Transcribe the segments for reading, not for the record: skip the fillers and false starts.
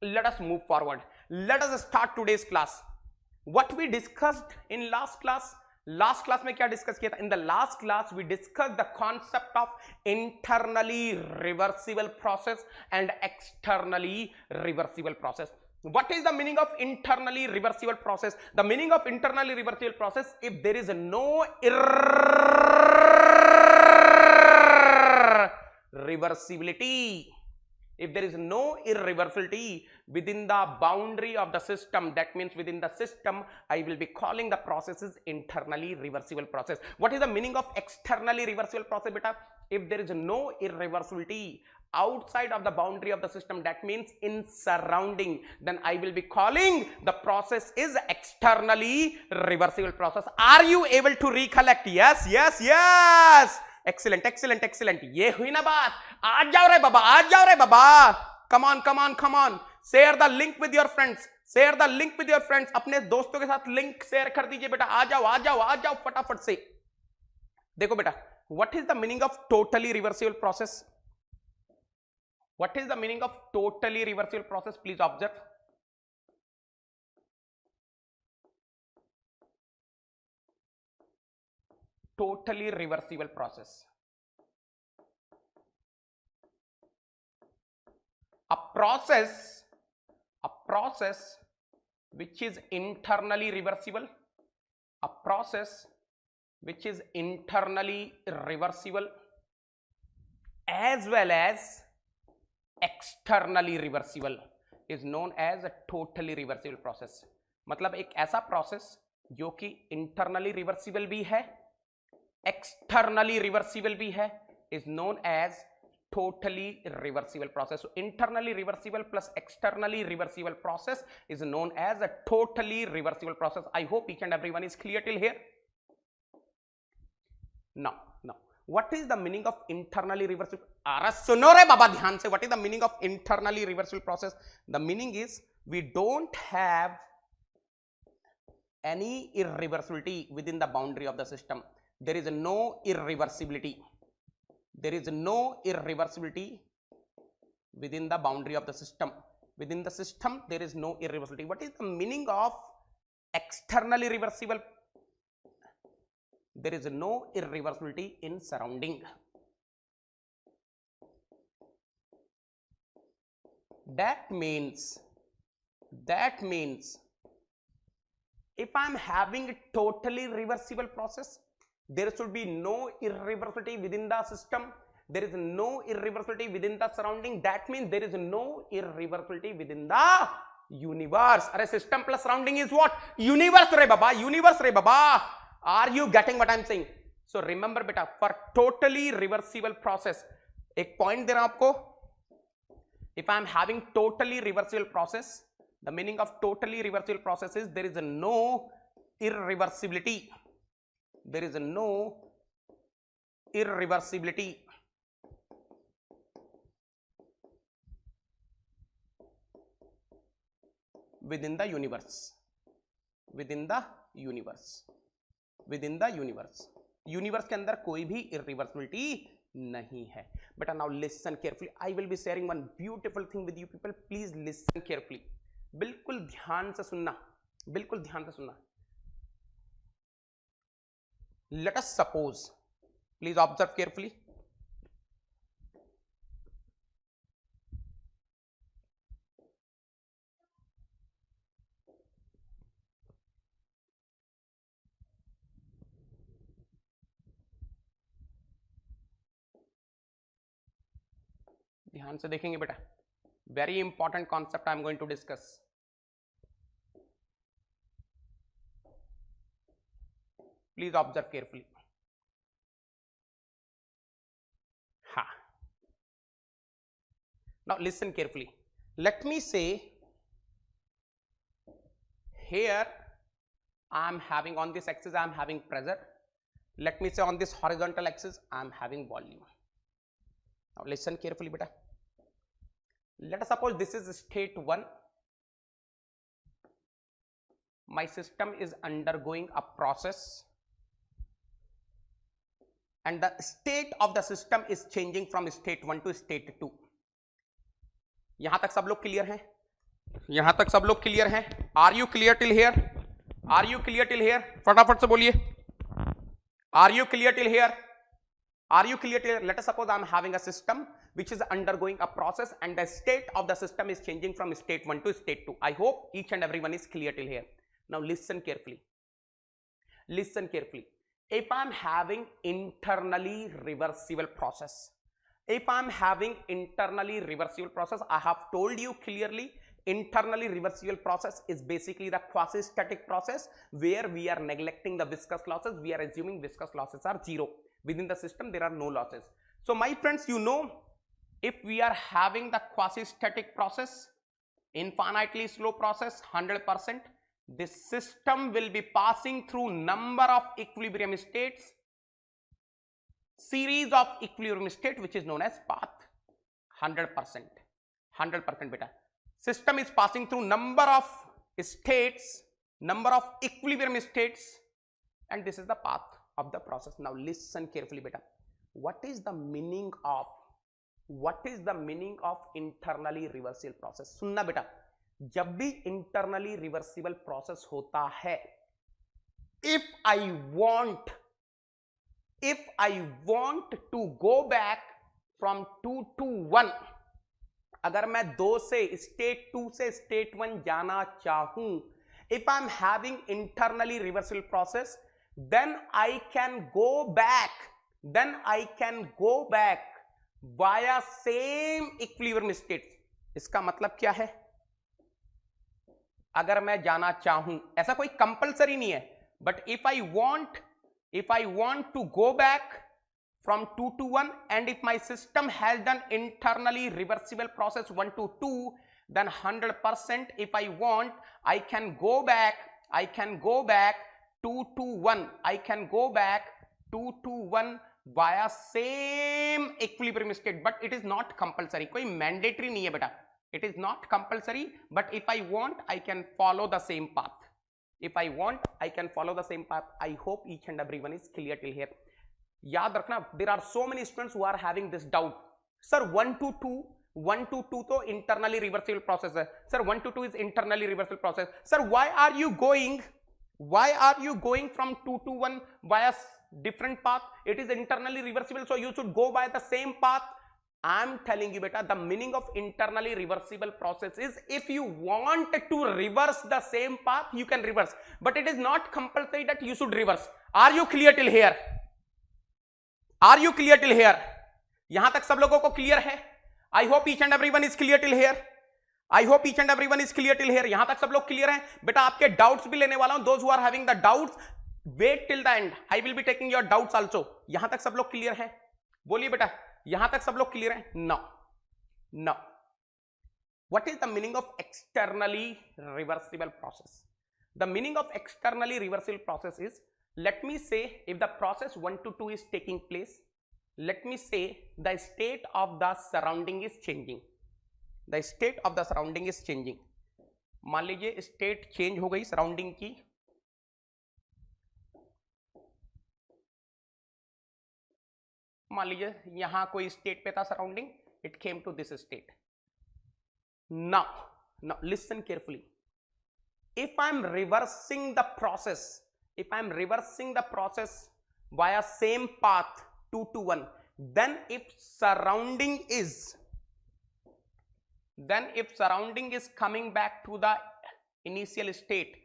let us move forward. Let us start today's class. What we discussed in last class में क्या discuss किया था? In the last class we discussed the concept of internally reversible process and externally reversible process. What is the meaning of internally reversible process? The meaning of internally reversible process, if there is no irreversibility, if there is no irreversibility within the boundary of the system, that means within the system, I will be calling the processes internally reversible process. What is the meaning of externally reversible process, beta? If there is no irreversibility outside of the boundary of the system, that means in surrounding, then I will be calling the process is externally reversible process. Are you able to recollect? Yes, yes, yes. Excellent, excellent, excellent. ये हुई ना बात. आज जाओ रे बाबा, आज जाओ रे बाबा. Come on, come on, come on. Share the link with your friends. Share the link with your friends. अपने दोस्तों के साथ लिंक शेयर कर दीजिए बेटा. आ जाओ, आ जाओ, आ जाओ फटाफट से. देखो बेटा, what is the meaning of totally reversible process? What is the meaning of totally reversible process? Please observe. Totally reversible process. A process which is internally reversible. A process which is internally reversible as well as externally reversible is known as a totally reversible process. मतलब एक ऐसा process जो कि internally reversible भी है, externally reversible भी है, is known as totally reversible process. So internally reversible plus externally reversible process is known as a totally reversible process. I hope each and everyone is clear till here. Now what is the meaning of internally reversible? अरे सुनो रे बाबा ध्यान से. What is the meaning of internally reversible process? The meaning is we don't have any irreversibility within the boundary of the system. There is no irreversibility. There is no irreversibility within the boundary of the system. Within the system, there is no irreversibility. What is the meaning of externally reversible? There is no irreversibility in surrounding. That means if I am having a totally reversible process, there should be no irreversibility within the system. There is no irreversibility within the surrounding. That means there is no irreversibility within the universe. Arey system plus surrounding is what? Universe re baba, universe re baba. Are you getting what I am saying? So remember beta, for totally reversible process, एक point दे रहा हूं आपको. If I am having totally reversible process, the meaning of totally reversible process is there is no irreversibility. There is no irreversibility within the universe. Within the universe. Within the universe. Universe के अंदर कोई भी irreversibility नहीं है. But now listen carefully. I will be sharing one beautiful thing with you people. Please listen carefully. बिल्कुल ध्यान से सुनना. बिल्कुल ध्यान से सुनना. Let us suppose. Please observe carefully. ध्यान से देखेंगे बेटा. Very important concept I am going to discuss. Please observe carefully. Ha. Now listen carefully. Let me say here I am having on this axis I am having pressure. Let me say on this horizontal axis I am having volume. Now listen carefully beta. Let us suppose this is state 1. My system is undergoing a process and the state of the system is changing from state 1 to state 2. यहां तक सब लोग clear हैं? यहां तक सब लोग clear हैं? Are you clear till here? Are you clear till here? फटाफट से बोलिए, are you clear till here? Are you clear till? Let us suppose I am having a system which is undergoing a process and the state of the system is changing from state 1 to state 2. I hope each and everyone is clear till here. Now listen carefully. Listen carefully. If I am having internally reversible process, if I am having internally reversible process, I have told you clearly, internally reversible process is basically the quasi-static process where we are neglecting the viscous losses. We are assuming viscous losses are zero. Within the system there are no losses. So my friends, you know, if we are having the quasi-static process, infinitely slow process, 100%, this system will be passing through number of equilibrium states, series of equilibrium state, which is known as path. 100%, 100% beta. System is passing through number of states, number of equilibrium states, and this is the path of the process. Now listen carefully beta. What is the meaning of internally reversible process? सुनना बेटा, जब भी internally reversible process होता है, if I want to go back from 2 to 1, अगर मैं 2 से state 2 से state 1 जाना चाहूं, if I am having internally reversible process, then I can go back via same equilibrium states. इसका मतलब क्या है? अगर मैं जाना चाहूं, ऐसा कोई कंपलसरी नहीं है, but if I want to go back from 2 to 1 and if my system has done internally reversible process 1 to 2, then 100% if I want, I can go back 2 to 1. I can go back 2 to 1 via same equilibrium state, but it is not compulsory. कोई mandatory नहीं है बेटा. It is not compulsory, but if I want, I can follow the same path. If I want, I can follow the same path. I hope each and everyone is clear till here. याद रखना, there are so many students who are having this doubt. Sir, 1 to 2 तो internally reversible process है. Sir, 1 to 2 is internally reversible process. Sir, why are you going from 2 to 1 via different path? It is internally reversible, so you should go by the same path. I am telling you beta, the meaning of internally reversible process is if you want to reverse the same path, you can reverse, but it is not compulsory that you should reverse. Are you clear till here? Are you clear till here? यहां तक सब लोगों को clear है? I hope each and everyone is clear till here. I hope each and everyone is clear till here. यहां तक सब लोग क्लियर हैं? बेटा आपके डाउट्स भी लेने वाला हूं. Those who are having the doubts, wait till the end. I will be taking your doubts also. यहां तक सब लोग क्लियर हैं? बोलिए बेटा, यहां तक सब लोग क्लियर हैं? No. What is the meaning of externally reversible process? The meaning of externally reversible process is, let me say if the process 1 to 2 is taking place, let me say the state of the surrounding is changing. The state of the surrounding is changing. मान लीजिए state change हो गई surrounding की. मान लीजिए यहां कोई state पे था surrounding, it came to this state. Now listen carefully. If I am reversing the process via same path 2 to 1, then if surrounding is coming back to the initial state,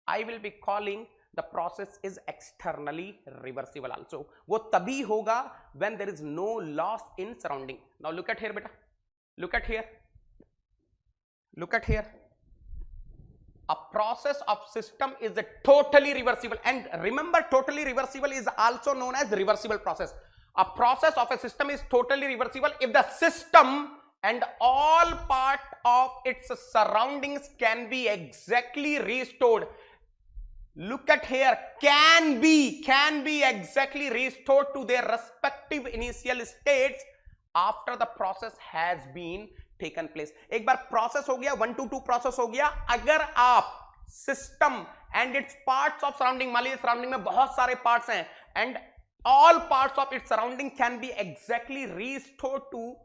I will be calling the process is externally reversible also. वो तभी होगा when there is no loss in surrounding. Now look at here beta, look at here. A process of system is a totally reversible, and remember totally reversible is also known as reversible process. A process of a system is totally reversible if the system and all part of its surroundings can be exactly restored. Look at here, can be exactly restored to their respective initial states after the process has been taken place. एक बार process हो गया, 1 to 2 process हो गया, अगर आप system and its parts of surrounding, मान लीजिए surrounding में बहुत सारे parts हैं, and all parts of its surrounding can be exactly restored to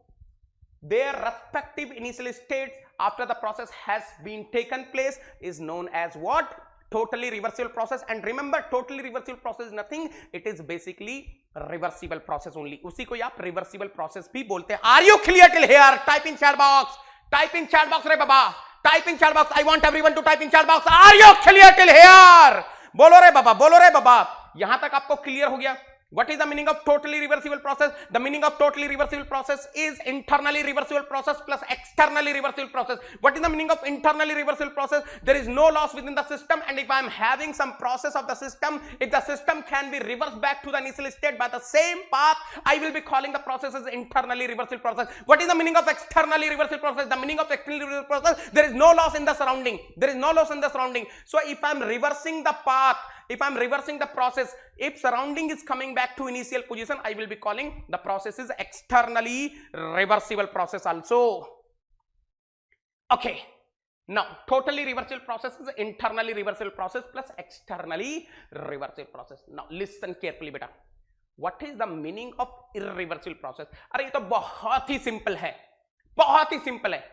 their respective initial states after the process has been taken place is known as what? Totally reversible process. And remember, totally reversible process is nothing, it is basically reversible process only. उसी को आप reversible process भी बोलते हैं. Are you clear till here? Type in chat box. Type in chat box रे बाबा. Type in chat box. I want everyone to type in chat box. Are you clear till here? बोलो रे बाबा, बोलो रे बाबा. यहां तक आपको क्लियर हो गया? What is the meaning of totally reversible process? The meaning of totally reversible process is internally reversible process plus externally reversible process. What is the meaning of internally reversible process? There is no loss within the system, and if I am having some process of the system, if the system can be reversed back to the initial state by the same path, I will be calling the process as internally reversible process. What is the meaning of externally reversible process? The meaning of externally reversible process, there is no loss in the surrounding. There is no loss in the surrounding. So if I am reversing the path, if I am reversing the process, if surrounding is coming back to initial position, I will be calling the process is externally reversible process also. Okay. Now, totally reversible process is internally reversible process plus externally reversible process. Now, listen carefully, beta. What is the meaning of irreversible process? अरे ये तो बहुत ही simple है, बहुत ही simple है.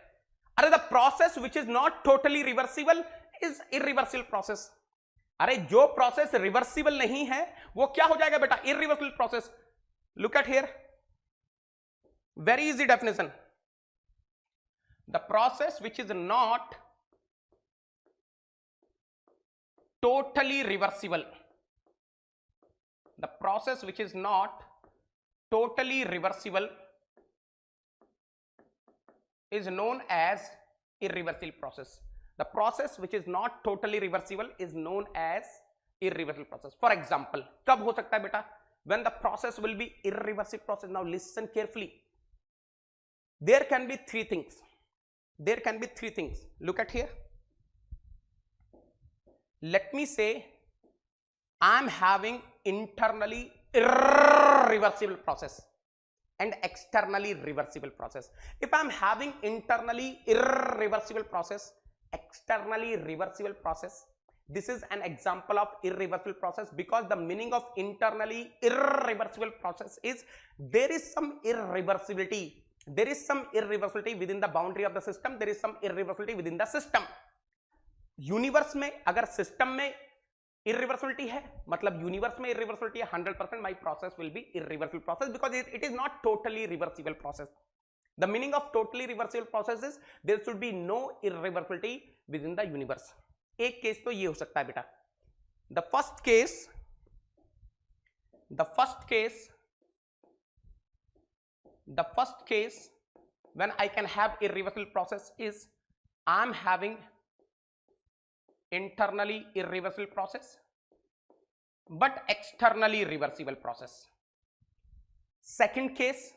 अरे the process which is not totally reversible is irreversible process. अरे जो प्रोसेस रिवर्सिबल नहीं है वो क्या हो जाएगा बेटा? Irreversible process. Look at here, very easy definition. The process which is not totally reversible, the process which is not totally reversible is known as irreversible process. The process which is not totally reversible is known as irreversible process. For example, कब हो सकता है बेटा? When the process will be irreversible process. Now listen carefully. There can be three things. There can be three things. Look at here. Let me say I am having internally irreversible process and externally reversible process. If I am having internally irreversible process, externally reversible process, this is an example of irreversible process, because the meaning of internally irreversible process is there is some irreversibility. There is some irreversibility within the boundary of the system. There is some irreversibility within the system. Universe में अगर system में irreversibility है, मतलब universe में irreversibility है 100%, my process will be irreversible process because it is not totally reversible process. The meaning of totally reversible process is there should be no irreversibility within the universe. एक case तो ये हो सकता है बेटा. The first case when I can have irreversible process is I am having internally irreversible process but externally reversible process. Second case,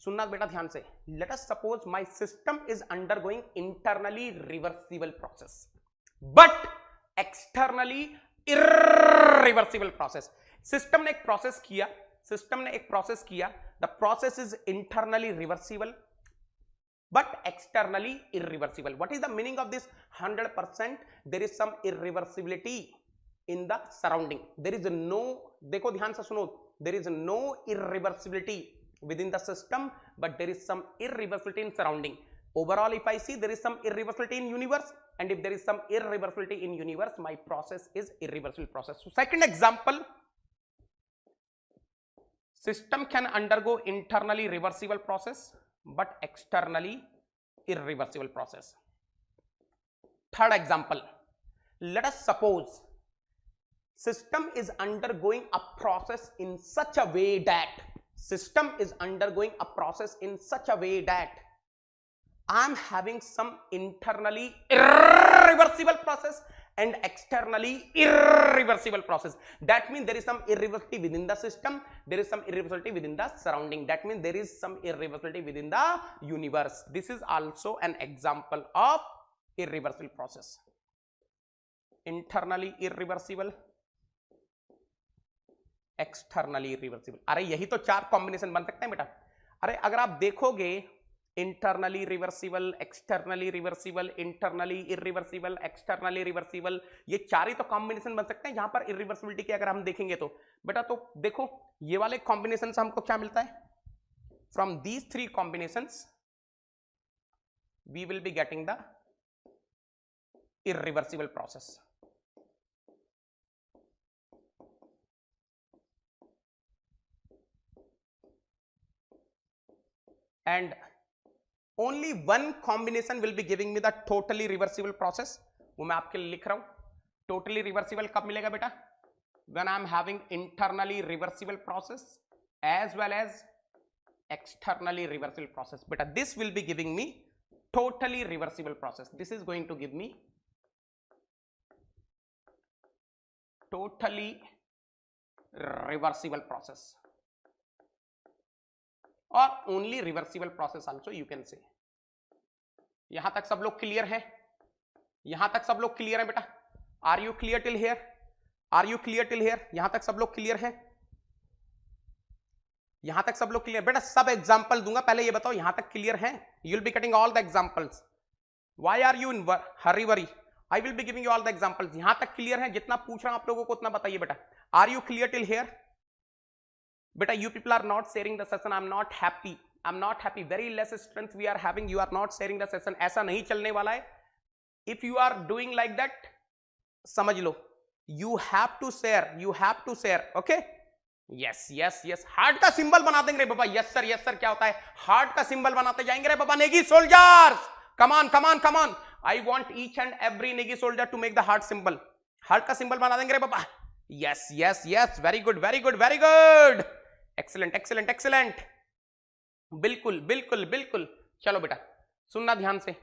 सुनना बेटा ध्यान से. Let us suppose my system is undergoing internally reversible process but externally irreversible process. System ने एक process किया, the process is internally reversible but externally irreversible. What is the meaning of this? 100% there is some irreversibility in the surrounding. There is no, देखो ध्यान से सुनो, there is no irreversibility within the system but there is some irreversibility in surrounding. Overall, if I see there is some irreversibility in universe, and if there is some irreversibility in universe, my process is irreversible process. So second example, system can undergo internally reversible process but externally irreversible process. Third example, let us suppose system is undergoing a process in such a way that I am having some internally irreversible process and externally irreversible process. That means there is some irreversibility within the system, there is some irreversibility within the surrounding. That means there is some irreversibility within the universe. This is also an example of irreversible process. Internally irreversible, externally reversible. अरे यही तो चार combination बन सकते हैं बेटा. अरे अगर आप देखोगे internally reversible, externally reversible, internally irreversible, externally reversible, ये चार ही तो कॉम्बिनेशन बन सकते हैं. यहां पर इरिवर्सिबिलिटी की अगर हम देखेंगे तो बेटा, तो देखो ये वाले कॉम्बिनेशन से हमको क्या मिलता है? from these three combinations we will be getting the irreversible process. And only one combination will be giving me the totally reversible process. वो मैं आपके लिए लिख रहा हूं. Totally reversible कब मिलेगा बेटा? When I am having internally reversible process as well as externally reversible process. Beta, this will be giving me totally reversible process. This is going to give me totally reversible process or only reversible process also you can say. यहां तक सब लोग clear हैं? यहां तक सब लोग clear हैं बेटा? Are you clear till here? Are you clear till here? यहां तक सब लोग क्लियर हैं? यहां तक सब लोग क्लियर? बेटा सब एग्जांपल दूंगा, पहले ये बताओ यहां तक क्लियर हैं? You will be getting all the examples. Why are you in hurry worry? I will be giving you all the examples. यहां तक क्लियर है? जितना पूछ रहा हूं आप लोगों को उतना बताइए बेटा. Are you clear till here? बेटा you people are not sharing the session. I'm not happy. I'm not happy. Very less strength we are having. You are not sharing the session. ऐसा नहीं चलने वाला है. If you are doing like that, समझ लो. You have to share. You have to share. Okay? Yes, yes, yes. Heart का symbol बना देंगे रे बाबा. Yes sir, yes sir. क्या होता है? हार्ट का सिंबल बनाते जाएंगे रे बाबा. नेगी soldiers. Come on, come on, come on. I want each and every Negi soldier to make the heart symbol. Heart का सिंबल बना देंगे रे बाबा. Yes, yes, yes. Very good, very good, very good. Excellent excellent excellent. बिल्कुल बिल्कुल बिल्कुल. चलो बेटा सुनना ध्यान से,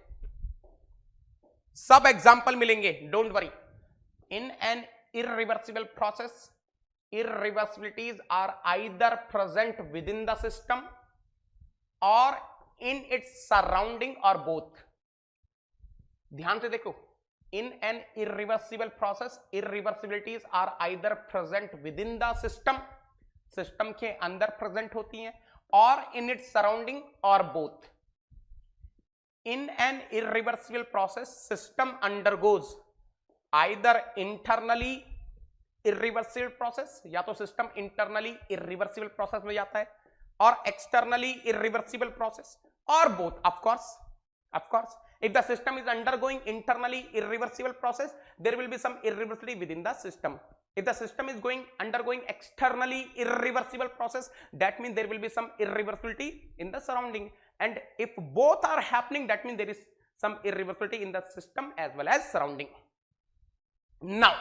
सब एग्जाम्पल मिलेंगे, don't worry. In an irreversible process, irreversibilities are either present within the system or in its surrounding or both. ध्यान से देखो, in an irreversible process irreversibilities are either present within the system, system के अंदर present होती हैं, और in its surrounding और both. In an irreversible process system undergoes either internally irreversible process, या तो सिस्टम इंटरनली इररिवर्सिबल प्रोसेस में जाता है, और एक्सटर्नली इररिवर्सिबल प्रोसेस, और both. Of course if the system is undergoing internally irreversible process, there will be some irreversibility within the system. If the system is undergoing externally irreversible process, that means there will be some irreversibility in the surrounding. And if both are happening, that means there is some irreversibility in the system as well as surrounding. Now,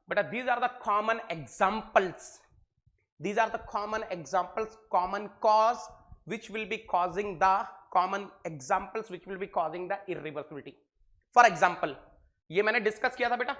but these are the common examples. These are the common examples, common cause which will be causing the common examples which will be causing the irreversibility. For example, ये मैंने discuss किया था बेटा,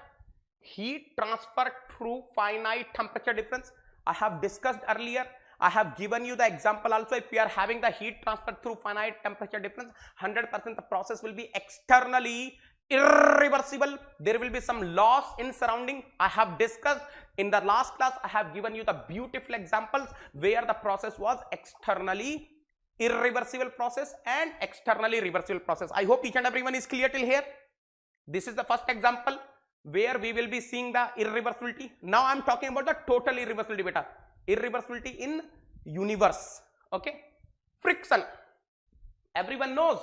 heat transfer through finite temperature difference. I have discussed earlier. I have given you the example also. If you are having the heat transfer through finite temperature difference, 100% the process will be externally irreversible. There will be some loss in surrounding. I have discussed in the last class. I have given you the beautiful examples where the process was externally irreversible process and externally reversible process. I hope each and everyone is clear till here. This is the first example where we will be seeing the irreversibility. Now I am talking about the total irreversibility beta. Irreversibility in universe. Okay. Friction. Everyone knows,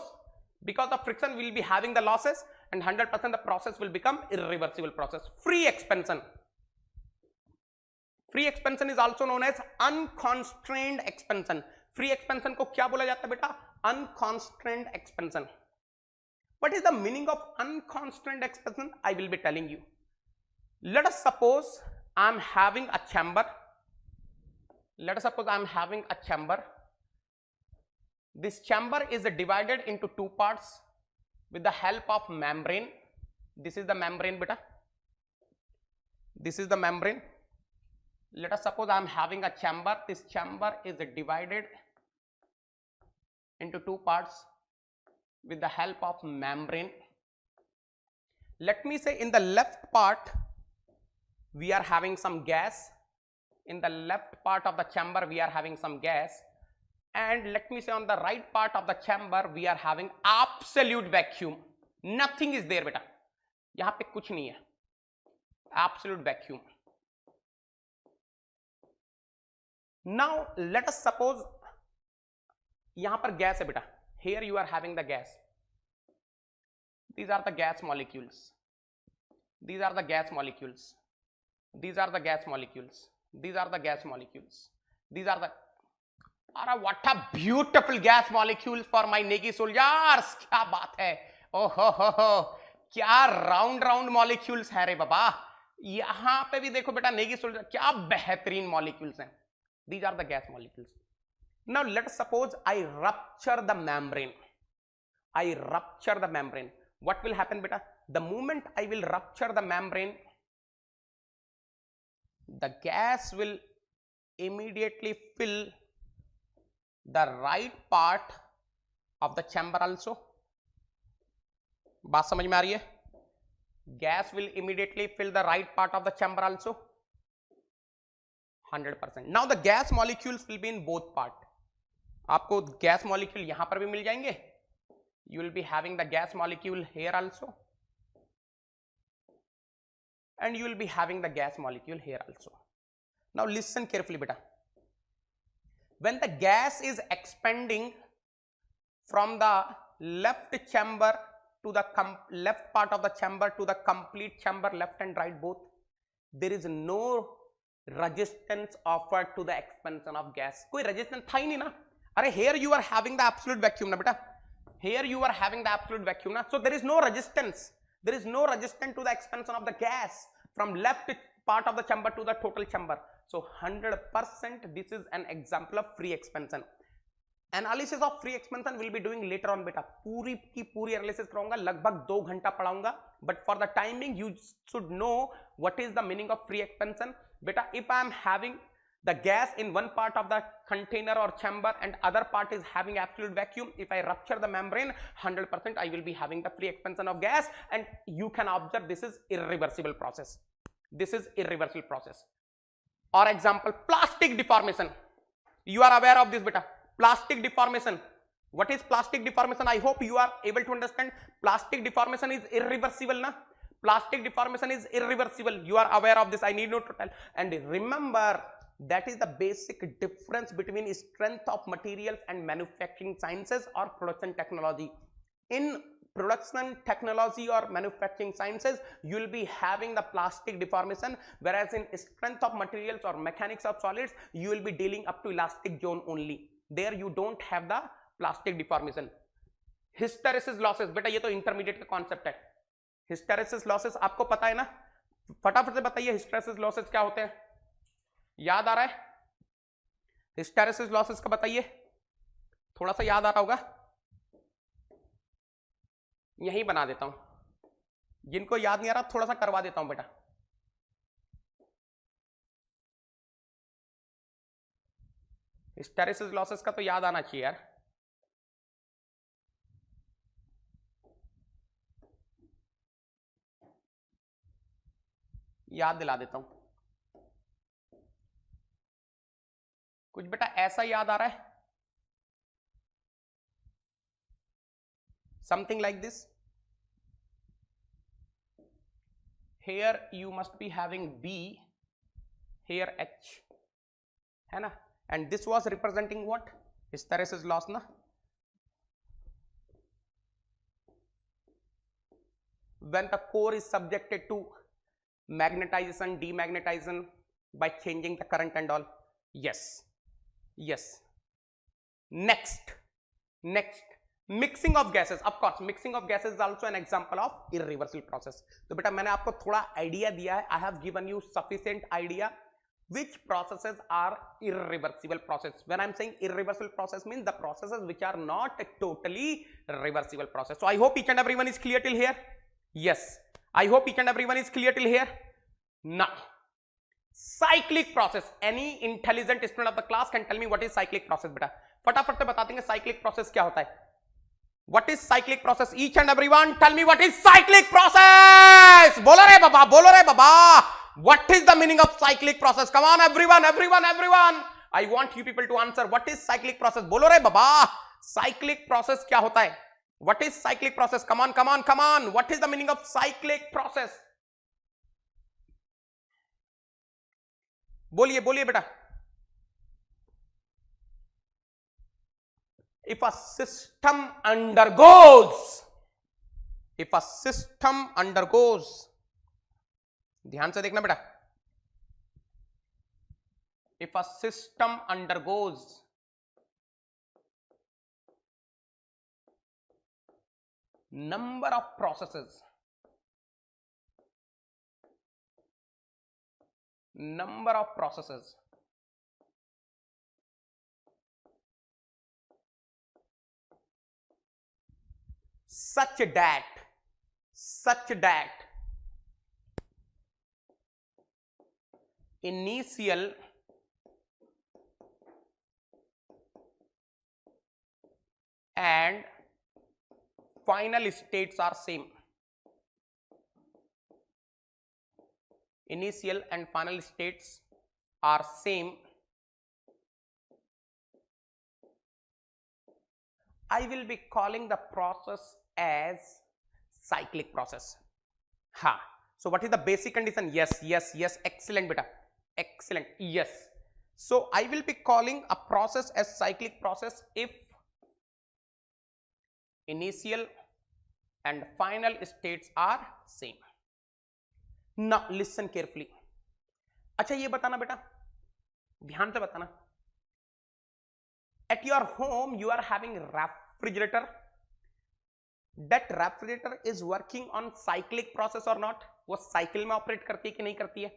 because of friction we will be having the losses, and 100% the process will become irreversible process. Free expansion. Free expansion is also known as unconstrained expansion. Free expansion को क्या बोला जाता है बेटा? अनकॉन्स्ट्रेंड expansion. What is the meaning of unconstrained expansion? I will be telling you. Let us suppose I am having a chamber. Let us suppose I am having a chamber. This chamber is divided into two parts with the help of membrane. This is the membrane beta. This is the membrane. Let us suppose I am having a chamber. This chamber is divided into two parts with the help of membrane. Let me say in the left part we are having some gas. In the left part of the chamber we are having some gas, and let me say on the right part of the chamber we are having absolute vacuum. Nothing is there beta. यहाँ पे कुछ नहीं है. Absolute vacuum. Now let us suppose यहां पर gas है बेटा, here you are having the gas, these are the gas molecules, these are the gas molecules, these are the gas molecules, these are the gas molecules, these are the, what a beautiful gas molecules for my Negi soldiers, क्या बात है, ओहो, क्या round round molecules है रे बाबा, यहां पे भी देखो बेटा नेगी सोल्जर, क्या बेहतरीन मॉलिक्यूल्स हैं, these are the gas molecules. Now let's suppose I rupture the membrane. I rupture the membrane. What will happen beta? The moment I will rupture the membrane, the gas will immediately fill the right part of the chamber also. बात समझ में आ रही है? Gas will immediately fill the right part of the chamber also. 100%. Now the gas molecules will be in both part. आपको gas molecule यहां पर भी मिल जाएंगे, you will be having the gas molecule here also, and you will be having the gas molecule here also. Now listen carefully बेटा, when the gas is expanding from the left chamber to the left part of the chamber to the complete chamber, left and right both, there is no resistance offered to the expansion of gas. कोई resistance था ही नहीं ना. अरे here you are having the absolute vacuum ना बेटा, here you are having the absolute vacuum ना, so there is no resistance, there is no resistance to the expansion of the gas from left part of the chamber to the total chamber. So 100% this is an example of free expansion. Analysis of free expansion will be doing later on बेटा, पूरी की पूरी analysis कराऊंगा, लगभग 2 घंटा पढ़ाऊंगा, but for the timing you should know what is the meaning of free expansion. बेटा if I am having the gas in one part of the container or chamber and other part is having absolute vacuum, if I rupture the membrane, 100% I will be having the free expansion of gas, and you can observe this is irreversible process, this is irreversible process. Or example, plastic deformation, you are aware of this beta, plastic deformation. What is plastic deformation? I hope you are able to understand. Plastic deformation is irreversible na, plastic deformation is irreversible, you are aware of this, I need not to tell. And remember, that is the basic difference between strength of materials and manufacturing sciences or production technology. In production technology or manufacturing sciences, you will be having the plastic deformation, whereas in strength of materials or mechanics of solids, you will be dealing up to elastic zone only. There you don't have the plastic deformation. Hysteresis losses, बेटा ये तो intermediate का concept है. Hysteresis losses आपको पता है ना, फटाफट से बताइए हिस्टेरेसिस लॉसेस क्या होते हैं, याद आ रहा है? हिस्टेरेसिस लॉसेस का बताइए, थोड़ा सा याद आ रहा होगा, यहीं बना देता हूं, जिनको याद नहीं आ रहा थोड़ा सा करवा देता हूं बेटा. हिस्टेरेसिस लॉसेस का तो याद आना चाहिए यार. याद दिला देता हूं, कुछ बेटा ऐसा याद आ रहा है, something like this. Here you must be having B, here H, है ना, and this was representing what? Hysteresis loss ना. When the core is subjected to magnetization, demagnetization by changing the current and all. Yes, yes. Next, mixing of gases. Of course, mixing of gases is also an example of irreversible process. तो बेटा मैंने आपको थोड़ा idea दिया है. I have given you sufficient idea which processes are irreversible process. When I'm saying irreversible process means the processes which are not totally reversible process. So I hope each and everyone is clear till here. Yes, I hope each and everyone is clear till here. Now, cyclic process. Any intelligent student of the class can tell me what is cyclic process बेटा. फटाफट से बता देंगे cyclic process क्या होता है. What is cyclic process? Each and everyone tell me what is cyclic process. बोलो रे बाबा, बोलो रे बाबा. What is the meaning of cyclic process? Come on everyone. I want you people to answer. What is cyclic process? बोलो रे बाबा. Cyclic process क्या होता है? What is cyclic process? Come on. What is the meaning of cyclic process? बोलिए बेटा. if a system undergoes, ध्यान से देखना बेटा, if a system undergoes number of processes such that initial and final states are same. Initial and final states are same. I will be calling the process as cyclic process. Ha. So what is the basic condition? Yes. Excellent beta. Excellent. Yes. So I will be calling a process as cyclic process if initial and final states are same. Now listen carefully. अच्छा ये बताना बेटा, ध्यान से बताना, at your home you are having refrigerator. That refrigerator is working on cyclic process or not? वो cycle में operate करती है कि नहीं करती है?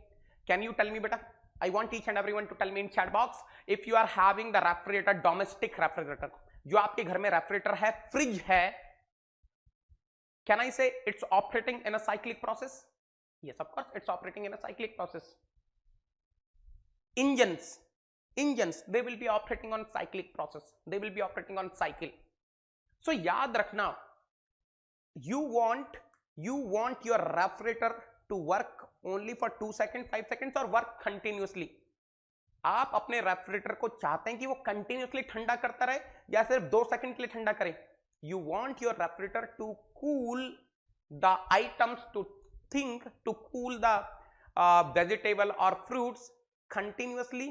Can you tell me बेटा? I want each and everyone to tell me in chat box if you are having the refrigerator, domestic refrigerator, जो आपके घर में रेफ्रिजरेटर है, फ्रिज है, can I say it's operating in a cyclic process? Yes, of course it's operating in a cyclic process. Engines, they will be operating on cyclic process, they will be operating on cycle. So याद रखना, you want your refrigerator to work only for 2 seconds, 5 seconds or work continuously. आप अपने refrigerator को चाहते हैं कि वो continuously ठंडा करता रहे या सिर्फ 2 सेकंड के लिए ठंडा करे? You want your refrigerator to cool the items, to cool the vegetable or fruits continuously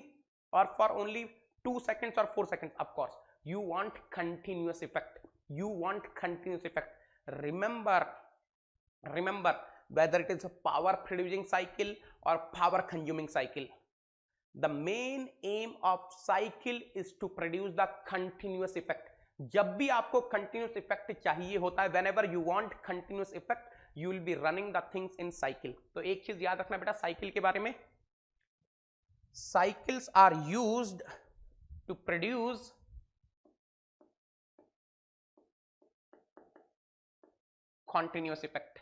or for only 2 seconds or 4 seconds? Of course you want continuous effect. Remember whether it is a power producing cycle or power consuming cycle, the main aim of cycle is to produce the continuous effect. जब भी आपको continuous effect चाहिए होता है, whenever you want continuous effect you will be running the things in cycle. तो एक चीज याद रखना बेटा साइकिल के बारे में, cycles are used to produce continuous effect.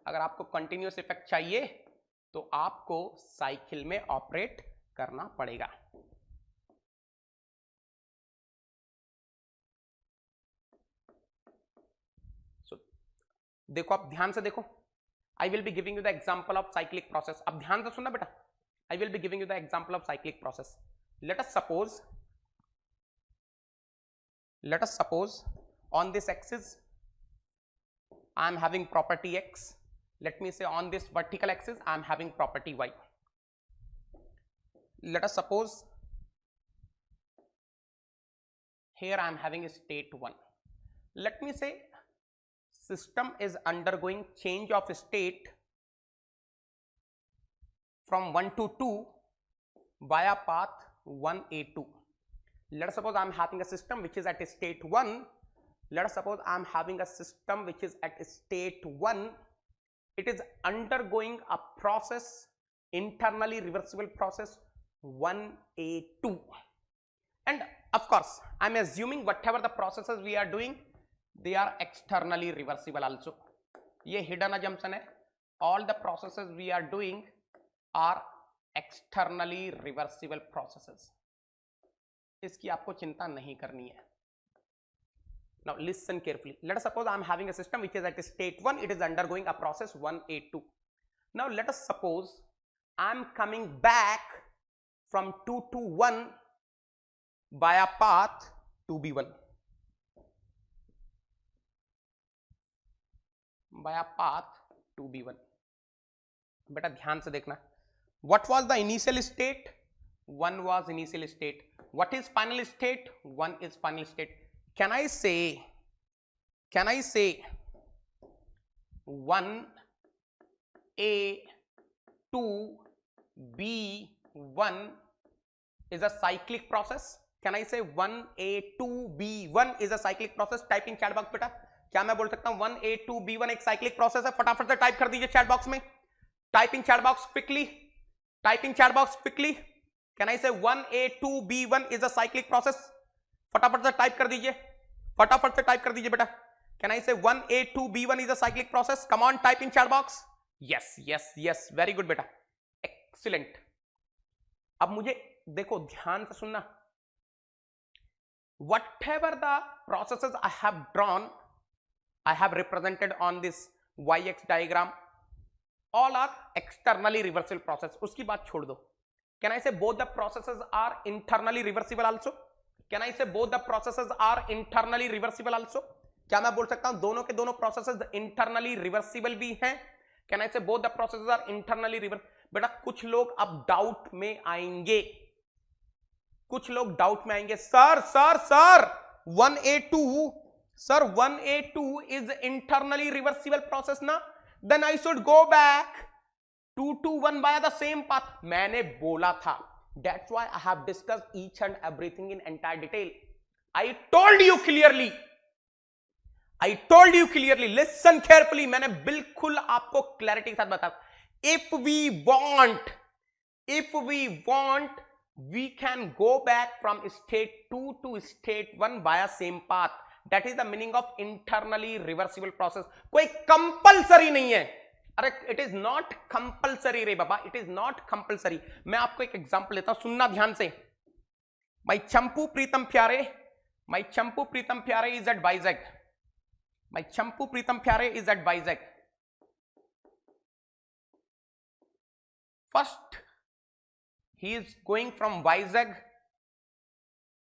अगर आपको continuous effect चाहिए तो आपको साइकिल में ऑपरेट करना पड़ेगा. So, देखो आप ध्यान से देखो, I will be giving you the example of cyclic process. अब ध्यान से सुनना बेटा, I will be giving you the example of cyclic process. Let us suppose on this axis I am having property x. Let me say on this vertical axis I am having property y. Let us suppose here I am having a state 1. Let me say system is undergoing change of state from 1 to 2 via path 1a2. Let us suppose I am having a system which is at state 1. Let us suppose I am having a system which is at state 1. It is undergoing a process, internally reversible process 1a2. And of course, I am assuming whatever the processes we are doing, they are externally reversible also. ये hidden assumption है. All the processes we are doing are externally reversible processes. इसकी आपको चिंता नहीं करनी है. Now listen carefully. Let us suppose I am having a system which is at state 1. It is undergoing a process 1a2. Now let us suppose I am coming back from 2 to 1 via path 2b1. Via path 2b1. बेटा ध्यान से देखना. What was the initial state? 1 was initial state. What is final state? 1 is final state. Can I say 1 A 2 B 1 is a cyclic process? Can I say 1 A 2 B 1 is a cyclic process? Type in chat box बेटा, क्या मैं बोल सकता हूं 1 A 2 B 1 एक cyclic process है? फटाफट से टाइप कर दीजिए चैट बॉक्स में, type in chat box quickly, type in chat box quickly. Can I से 1 A 2 B 1 is a cyclic process? फटाफट से टाइप कर दीजिए, फटाफट से टाइप कर दीजिए बेटा. कैन आई से 1 A 2 B 1 is a cyclic process? Come on, type in chat box. Yes yes yes, very good बेटा, एक्सीलेंट. अब मुझे देखो ध्यान से सुनना. Whatever the processes I have drawn, I have represented on this y-x diagram, all are externally reversible process. उसकी बात छोड़ दो. Can I say both the processes are internally reversible also? Can I say both the processes are internally reversible also? क्या मैं बोल सकता हूं दोनों के दोनों processes internally reversible भी हैं? Can I say both the processes are internally reversible? बेटा कुछ लोग अब डाउट में आएंगे, कुछ लोग डाउट में आएंगे, sir sir sir 1A2, sir 1A2 is internally reversible process ना, then I should go back 2 to 1 via the same path. मैंने बोला था, that's why I have discussed each and everything in entire detail. I told you clearly, I told you clearly, listen carefully. मैंने बिल्कुल आपको clarity के साथ बताया. If we want, we can go back from state 2 to state 1 via same path. That is the meaning of internally reversible process. कोई compulsory नहीं है. अरे इट इज नॉट कंपलसरी रे बाबा, इट इज नॉट कंपलसरी. मैं आपको एक example लेता हूं, सुनना ध्यान से. My Champu Pritam Pyare is at Vizag. My Champu Pritam Pyare is at Vizag. First he is going from Vizag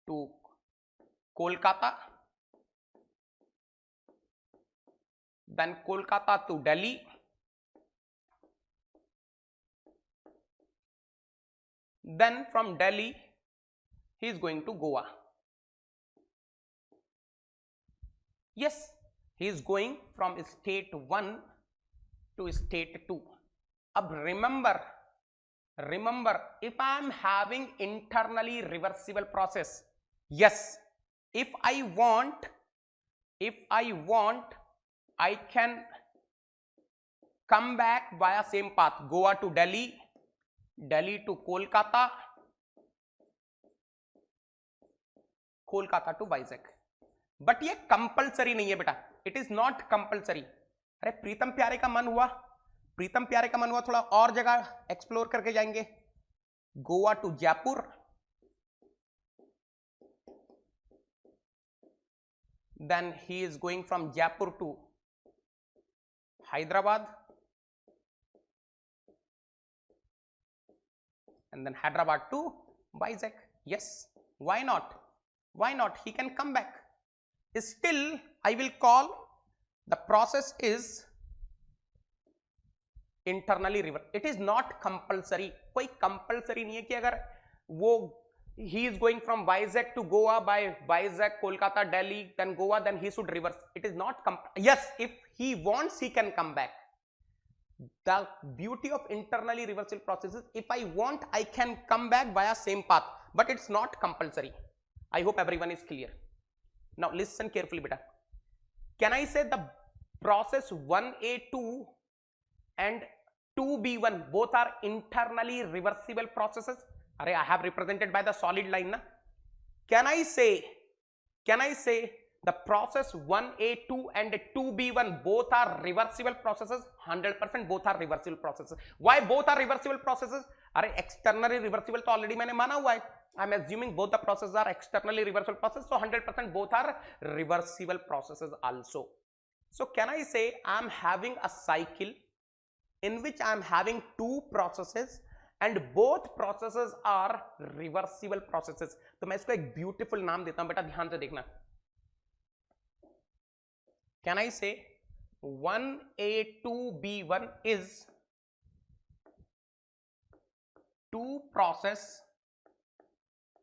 to Kolkata, then Kolkata to Delhi, then from Delhi he is going to Goa. Yes, he is going from state 1 to state 2. अब remember, if I am having internally reversible process, yes, if I want, I can come back via same path, Goa to Delhi, Delhi to Kolkata, Kolkata to Vizag. But ये compulsory नहीं है बेटा, it is not compulsory. अरे प्रीतम प्यारे का मन हुआ, प्रीतम प्यारे का मन हुआ थोड़ा और जगह एक्सप्लोर करके जाएंगे. Goa to Jaipur, then he is going from Jaipur to Hyderabad, and then Hyderabad to Vizag. Yes, why not, he can come back. Still I will call the process is internally reverse. It is not compulsory. कोई compulsory नहीं है कि अगर वो he is going from Vizag to Goa by Vizag Kolkata Delhi then Goa then he should reverse. It is not. Yes, if he wants he can come back. The beauty of internally reversible processes, if I want I can come back via same path, but it's not compulsory. I hope everyone is clear. Now listen carefully beta. Can I say the process 1A2 and 2B1 both are internally reversible processes? Arey, I have represented by the solid line na. Can I say the process 1A2 and 2B1 both are reversible processes? 100% both are reversible processes. Why both are reversible processes? अरे externally reversible तो already मैंने माना हुआ है. I'm assuming both the processes are externally reversible processes, so 100% both are reversible processes also. So can I say I'm having a cycle in which I'm having two processes and both processes are reversible processes? तो मैं इसको एक beautiful नाम देता हूं बेटा, ध्यान से देखना. Can I say 1A2B1 is two process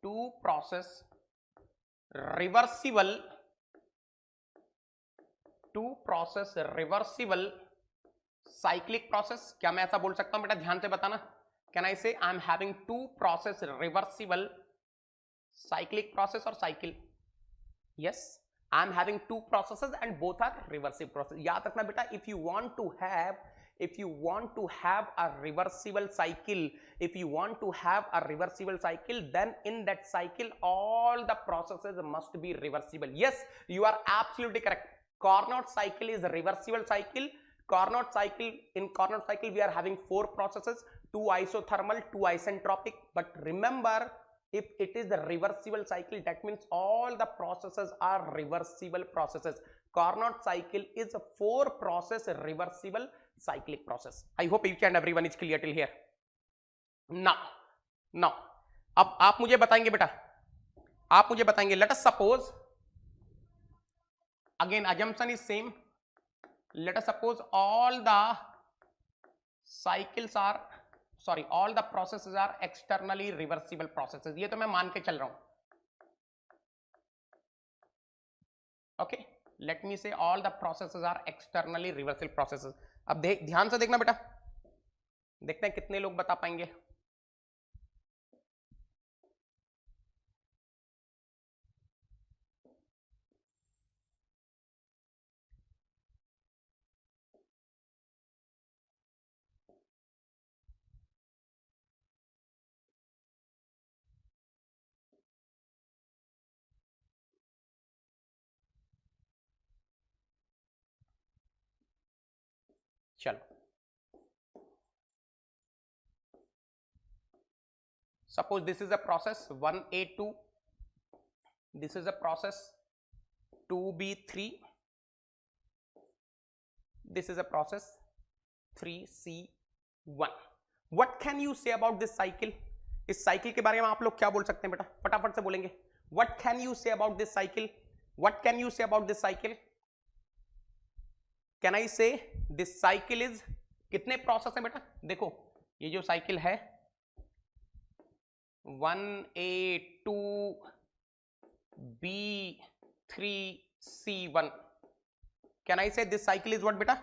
two process reversible cyclic process. क्या मैं ऐसा बोल सकता हूं बेटा? ध्यान से बताना. Can I say I am having to process reversible cyclic process or cycle? Yes, I am having two processes and both are reversible process. याद रखना बेटा, if you want to have a reversible cycle, then in that cycle all the processes must be reversible. Yes, you are absolutely correct. Carnot cycle is a reversible cycle. In Carnot cycle we are having four processes, two isothermal, two isentropic. But remember, if it is the reversible cycle, that means all the processes are reversible processes. Carnot cycle is a four process reversible cyclic process. I hope each and everyone is clear till here. Now अब आप मुझे बताएंगे बेटा, let us suppose, again assumption is same, let us suppose all the processes are externally reversible processes. ये तो मैं मान के चल रहा हूं. Okay, let me say all the processes are externally reversible processes. अब ध्यान से देखना बेटा, देखते हैं कितने लोग बता पाएंगे. चलो, suppose this is a process 1A2, this is a process 2B3, this is a process 3C1. What can you say about this cycle? इस साइकिल के बारे में आप लोग क्या बोल सकते हैं बेटा? फटाफट से बोलेंगे. What can you say about this cycle? What can you say about this cycle? Can I say this cycle is, कितने प्रोसेस है बेटा? देखो ये जो साइकिल है 1A2 B3 C1. Can I say this cycle is what beta?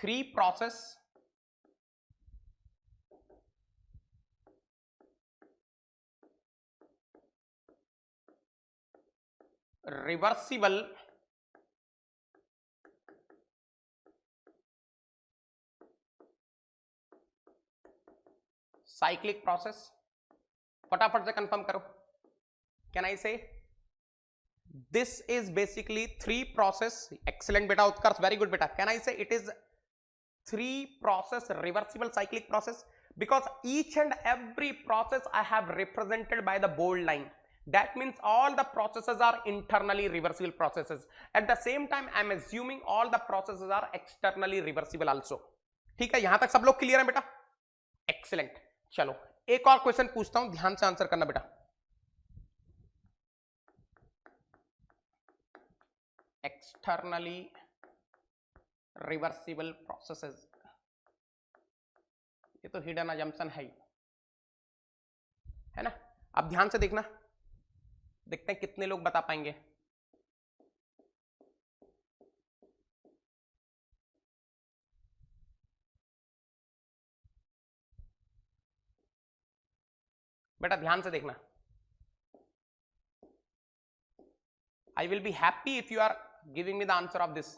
3 process reversible cyclic process. फटाफट से confirm करो. Can I say this is basically 3 process? Excellent beta Utkarsh, very good beta. Can I say it is 3 process reversible cyclic process? Because each and every process I have represented by the bold line. That means all the processes are internally reversible processes. At the same time I am assuming all the processes are externally reversible also. ठीक है, यहां तक सब लोग clear है बेटा? Excellent. चलो एक और क्वेश्चन पूछता हूं, ध्यान से आंसर करना बेटा. एक्सटर्नली रिवर्सिबल प्रोसेसेस, ये तो हिडन अजम्पशन है ना? अब ध्यान से देखना, देखते हैं कितने लोग बता पाएंगे. बेटा ध्यान से देखना. I will be happy if you are giving me the answer of this.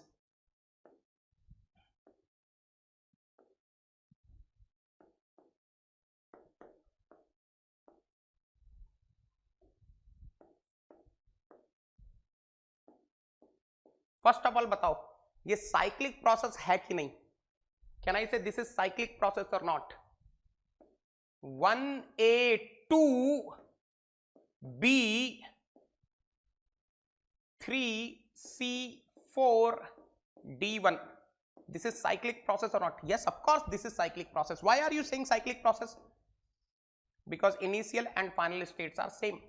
First of all बताओ ये साइक्लिक प्रोसेस है कि नहीं? कैन आई से दिस इज साइक्लिक प्रोसेस और not? 1A2 B3C4 D1, this is cyclic process or not? Yes, of course this is cyclic process. Why are you saying cyclic process? Because initial and final states are same.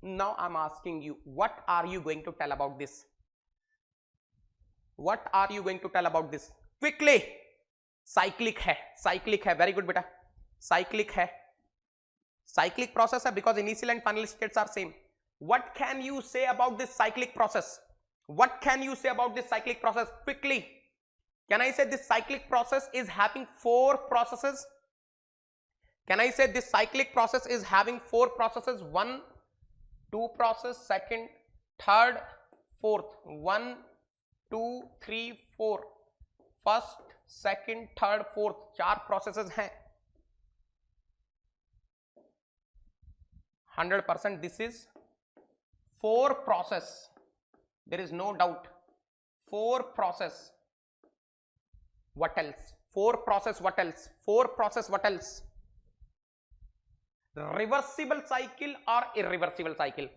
Now I'm asking you, what are you going to tell about this? Quickly. Cyclic है, very good बेटा, cyclic है, cyclic process है because initial and final states are same. What can you say about this cyclic process? What can you say about this cyclic process quickly? Can I say this cyclic process is having 4 processes? Can I say this cyclic process is having 4 processes? 1 2 process, second, third, fourth. 1 2 3 4, first, second, third, fourth, 4 processes हैं. 100% this is 4 process, there is no doubt. 4 process. What else? 4 process. What else? 4 process. What else? Reversible cycle or irreversible cycle?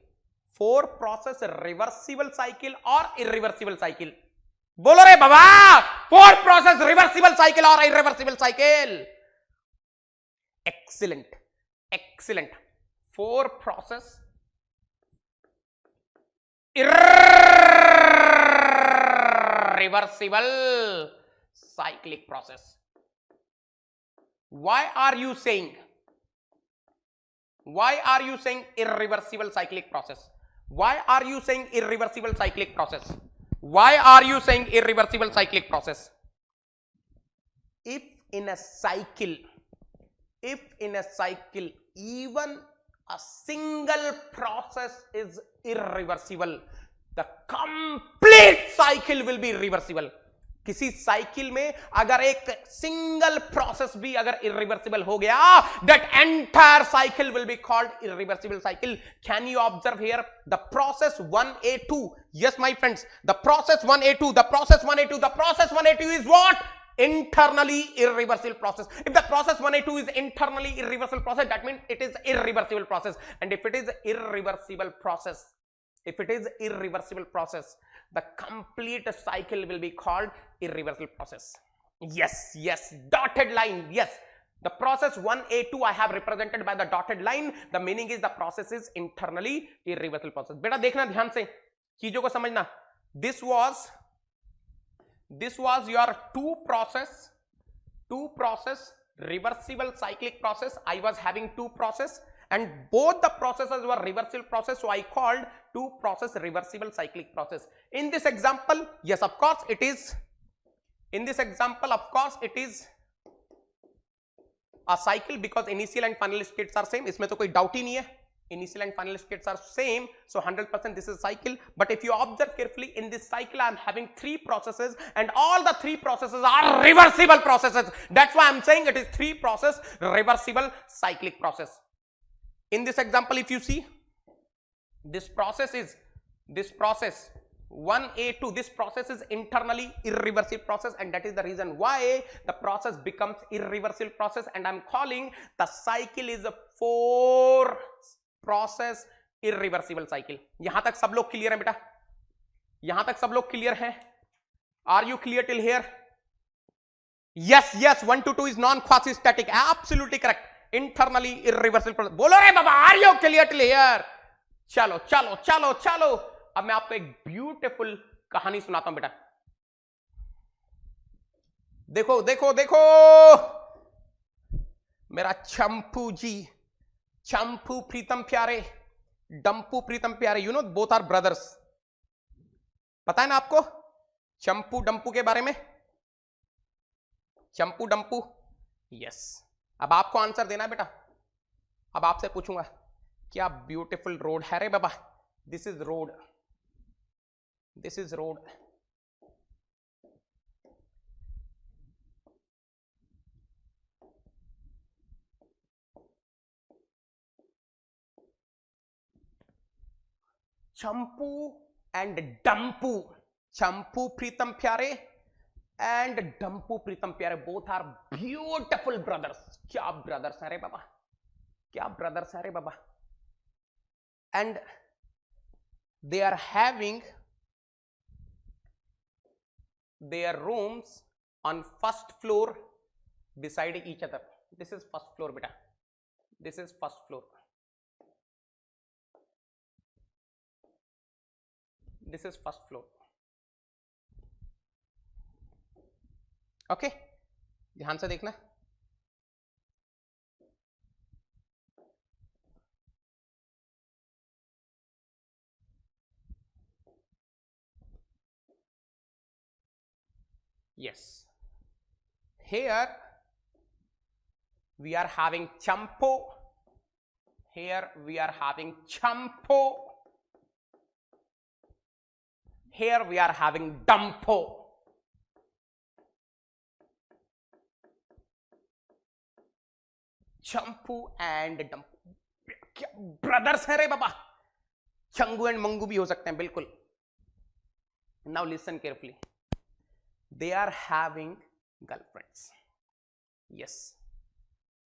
4 process reversible cycle or irreversible cycle? बोलो रे बाबा, 4 process reversible cycle or irreversible cycle? Excellent, excellent. 4 process irreversible cyclic process. Why are you saying irreversible cyclic process? Why are you saying irreversible cyclic process? Why are you saying irreversible cyclic process? If in a cycle even a single process is irreversible, the complete cycle will be reversible. किसी cycle में अगर एक single process भी अगर irreversible हो गया, that entire cycle will be called irreversible cycle. Can you observe here the process 1A2? Yes my friends, the process 1A2 is what? Internally irreversible process. If the process 1A2 is internally irreversible process, that means it is irreversible process. And if it is irreversible process, the complete cycle will be called irreversible process. Yes, dotted line. Yes, the process 1A2 I have represented by the dotted line. The meaning is the process is internally irreversible process. बेटा देखना ध्यान से, चीजों को समझना. This was your two process reversible cyclic process. I was having 2 process and both the processes were reversible process, so I called 2 process reversible cyclic process. In this example, yes, of course it is. In this example, of course it is a cycle because initial and final states are same. इसमें तो कोई doubt ही नहीं है. Initial and final states are same, so 100% this is cycle. But if you observe carefully, in this cycle I am having 3 processes and all the 3 processes are reversible processes. That's why I am saying it is 3 process reversible cyclic process. In this example, if you see, this process 1A2, this process is internally irreversible process, and that is the reason why the process becomes irreversible process, and I am calling the cycle is a 4 process irreversible cycle. यहां तक सब लोग clear हैं बेटा? यहां तक सब लोग क्लियर हैं? Are you clear till here? Yes, 1 to 2 is non-quasi-static. Absolutely correct. Internally irreversible process. बोलो रे बाबा, are you clear till here? चलो. अब मैं आपको एक ब्यूटीफुल कहानी सुनाता हूं बेटा. देखो मेरा चंपू प्रीतम प्यारे, Dumpu Pritam Pyare, you know both are brothers. पता है ना आपको चंपू डंपू के बारे में? चंपू डंपू. यस. अब आपको आंसर देना है बेटा. अब आपसे पूछूंगा, क्या ब्यूटीफुल रोड है रे बाबा? This is road. Champu and Dampu, Champu Pritam Pyare and Dampu Pritam Pyare, both are beautiful brothers. क्या ब्रदर्स है रे बाबा. And they are having their rooms on first floor beside each other. This is first floor beta. This is first floor. This is first floor. Okay. ध्यान से देखना। Yes, here we are having champo, here we are having champo, here we are having dumpo. Champu and Dampu क्या brothers हैं रे बाबा, Changu and Mangu भी हो सकते हैं बिल्कुल। Now listen carefully, they are having girlfriends. Yes,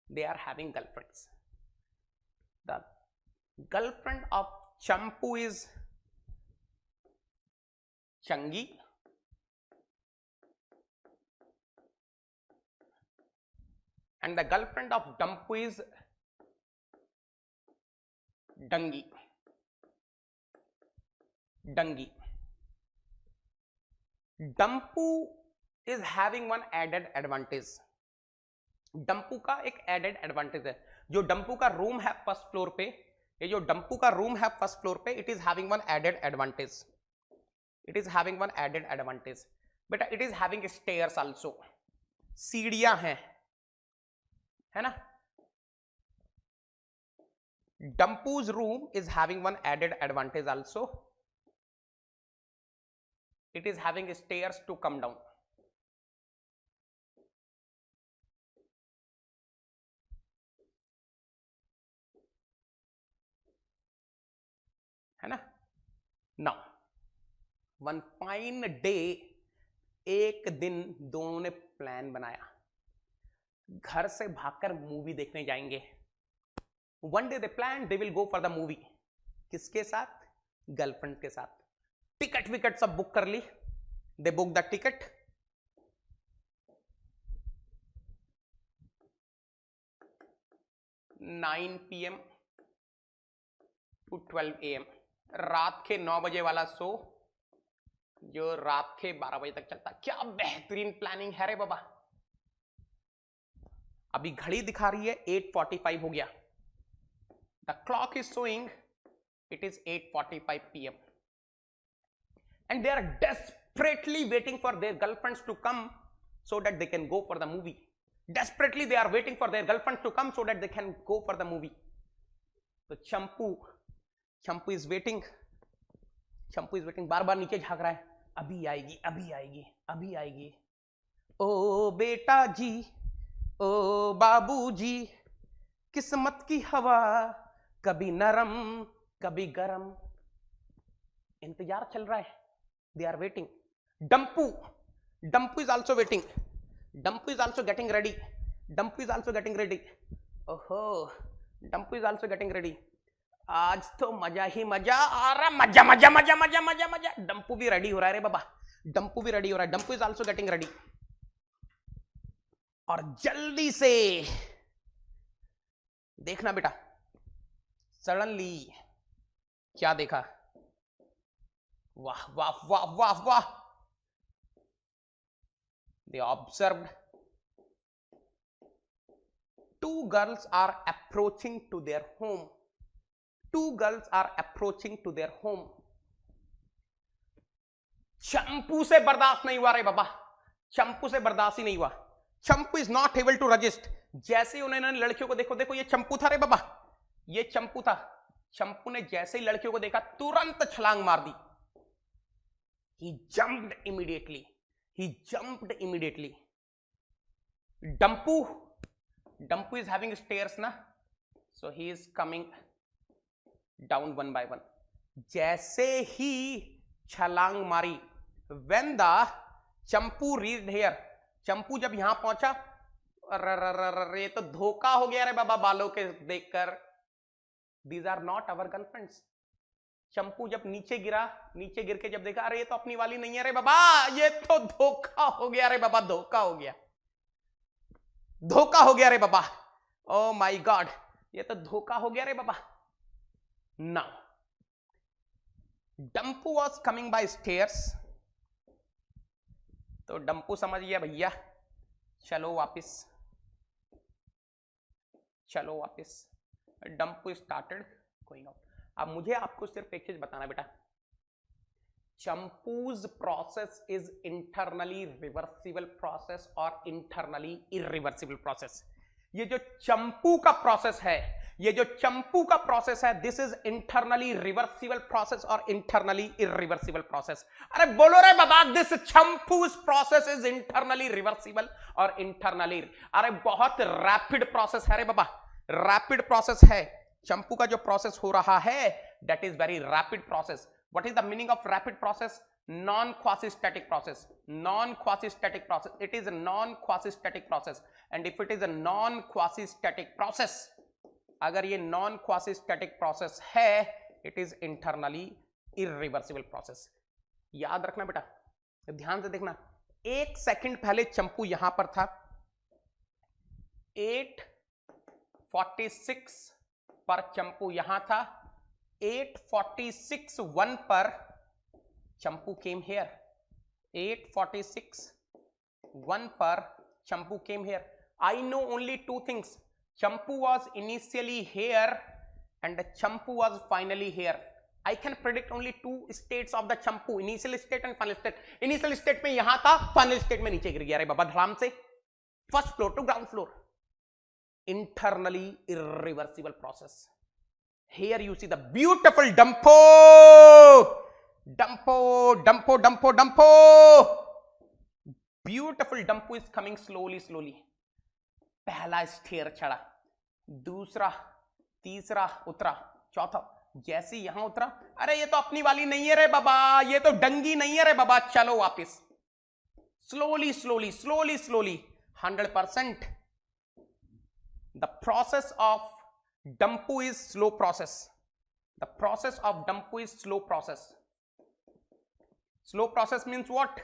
they are having girlfriends. The girlfriend of Champu is Changi, and the girlfriend of Dampu is Dangi. Dangi. Dampu is having one added advantage. Dampu का एक added advantage है, जो डंपू का room है first floor पे, ये जो डंपू का रूम है फर्स्ट फ्लोर पे, it is having one added advantage. It is having one added advantage बेटा, it is having stairs also, सीढ़ियां हैं, है ना। Dampu's room is having one added advantage also, it is having stairs to come down. है ना। Now one fine day, एक दिन दोनों ने प्लान बनाया, घर से भागकर मूवी देखने जाएंगे। One day they planned they will go for the movie. किसके साथ? गर्लफ्रेंड के साथ। टिकट विकट सब बुक कर ली, they book the ticket. Nine PM to 12 AM, रात के 9 बजे वाला शो जो रात के 12 बजे तक चलता। क्या बेहतरीन प्लानिंग है रे बाबा। अभी घड़ी दिखा रही है 8:45 हो गया, the clock is showing it is 8:45 PM, and they are desperately waiting for their girlfriends to come so that they can go for the movie. Desperately they are waiting for their girlfriends to come so that they can go for the movie. So Champu is waiting, बार बार नीचे झांक रहा है, अभी आएगी अभी आएगी अभी आएगी। ओ बेटा जी, ओ बाबू जी, किस्मत की हवा कभी नरम कभी गरम, इंतजार चल रहा है। They are waiting. Dampu is also waiting. Dampu is also getting ready. Dampu is also getting ready. Oh, Dampu is also getting ready. आज तो मजा ही मजा आ रहा, मजा मजा मजा मजा मजा मजा। डंपू भी रेडी हो रहा है रे बाबा, डंपू भी रेडी हो रहा है। डंपू इज आल्सो गेटिंग रेडी। और जल्दी से देखना बेटा, सडनली क्या देखा, वाह वाह वाह वाह वाह, they observed two girls are approaching to their home. Two girls are approaching to their home. चंपू से बर्दाश्त नहीं हुआ रे बाबा, चंपू से बर्दाश्त ही नहीं हुआ। Champu is not able to resist. जैसे ही उन्होंने लड़कियों को देखो, देखो ये चंपू था रे बाबा, ये चंपू था। चंपू ने जैसे ही लड़कियों को देखा तुरंत छलांग मार दी। He jumped immediately. He jumped immediately. Dampu is having stairs na, so he is coming down one by one. जैसे ही छलांग मारी, when the Champu reached here, चंपू जब यहां पहुंचा, ये तो धोखा हो गया रे बाबा बालों के देखकर। These are not our girlfriends. चंपू जब नीचे गिरा, नीचे गिर के जब देखा, अरे ये तो अपनी वाली नहीं है रे बाबा, ये तो धोखा हो गया रे बाबा, धोखा हो गया, धोखा हो गया रे बाबा। ओ माय गॉड, ये तो धोखा हो गया रे बाबा। Now Dampu was coming by stairs, तो डंपू समझ गया भैया चलो वापस, चलो वापस, डंप स्टार्टेड गोइंग आउट। अब मुझे आपको सिर्फ एक चीज बताना बेटा, Champu's process is internally reversible process और इंटरनली इरिवर्सिबल प्रोसेस। ये जो चंपू का प्रोसेस है, ये जो चंपू का प्रोसेस है, this is internally reversible process और इंटरनली इरिवर्सिबल प्रोसेस। अरे बोलो रे बाबा, this Champu's process is internally reversible और इंटरनली, अरे बहुत रैपिड प्रोसेस है रे बाबा, रैपिड प्रोसेस है। चंपू का जो प्रोसेस हो रहा है that is very rapid process. What is the meaning of rapid process? Non-quasi-static process. Non-quasi-static process. It is a non-quasi-static process. And if it is a non-quasi-static process, अगर ये non-quasi-static process है, it is internally irreversible process. याद रखना बेटा, ध्यान से देखना। एक सेकंड पहले चंपू यहां पर था, 8:46 पर चंपू यहां था, 8:46 पर चंपू केम हेयर, 8:46 पर Champu came here. I know only two things, Champu was initially here and Champu was finally here. I can predict only two states of the Champu, initial state and final state. Initial state में यहां था, final state में नीचे गिर गया रे बाबा धड़ाम से, first floor to ground floor. Internally irreversible process. Here you see the beautiful Dumpo, Dumpo, Dumpo, Dumpo, Dumpo. Beautiful Dumpo is coming slowly, slowly. पहला स्टेयर चढ़ा, दूसरा, तीसरा उतरा, चौथा, जैसे यहां उतरा, अरे ये तो अपनी वाली नहीं है रे बाबा, ये तो डंगी नहीं है रे बाबा, चलो वापस। Slowly, slowly, slowly, slowly, 100%. The process of Dumpo is slow process. The process of Dumpo is slow process. Slow process means what?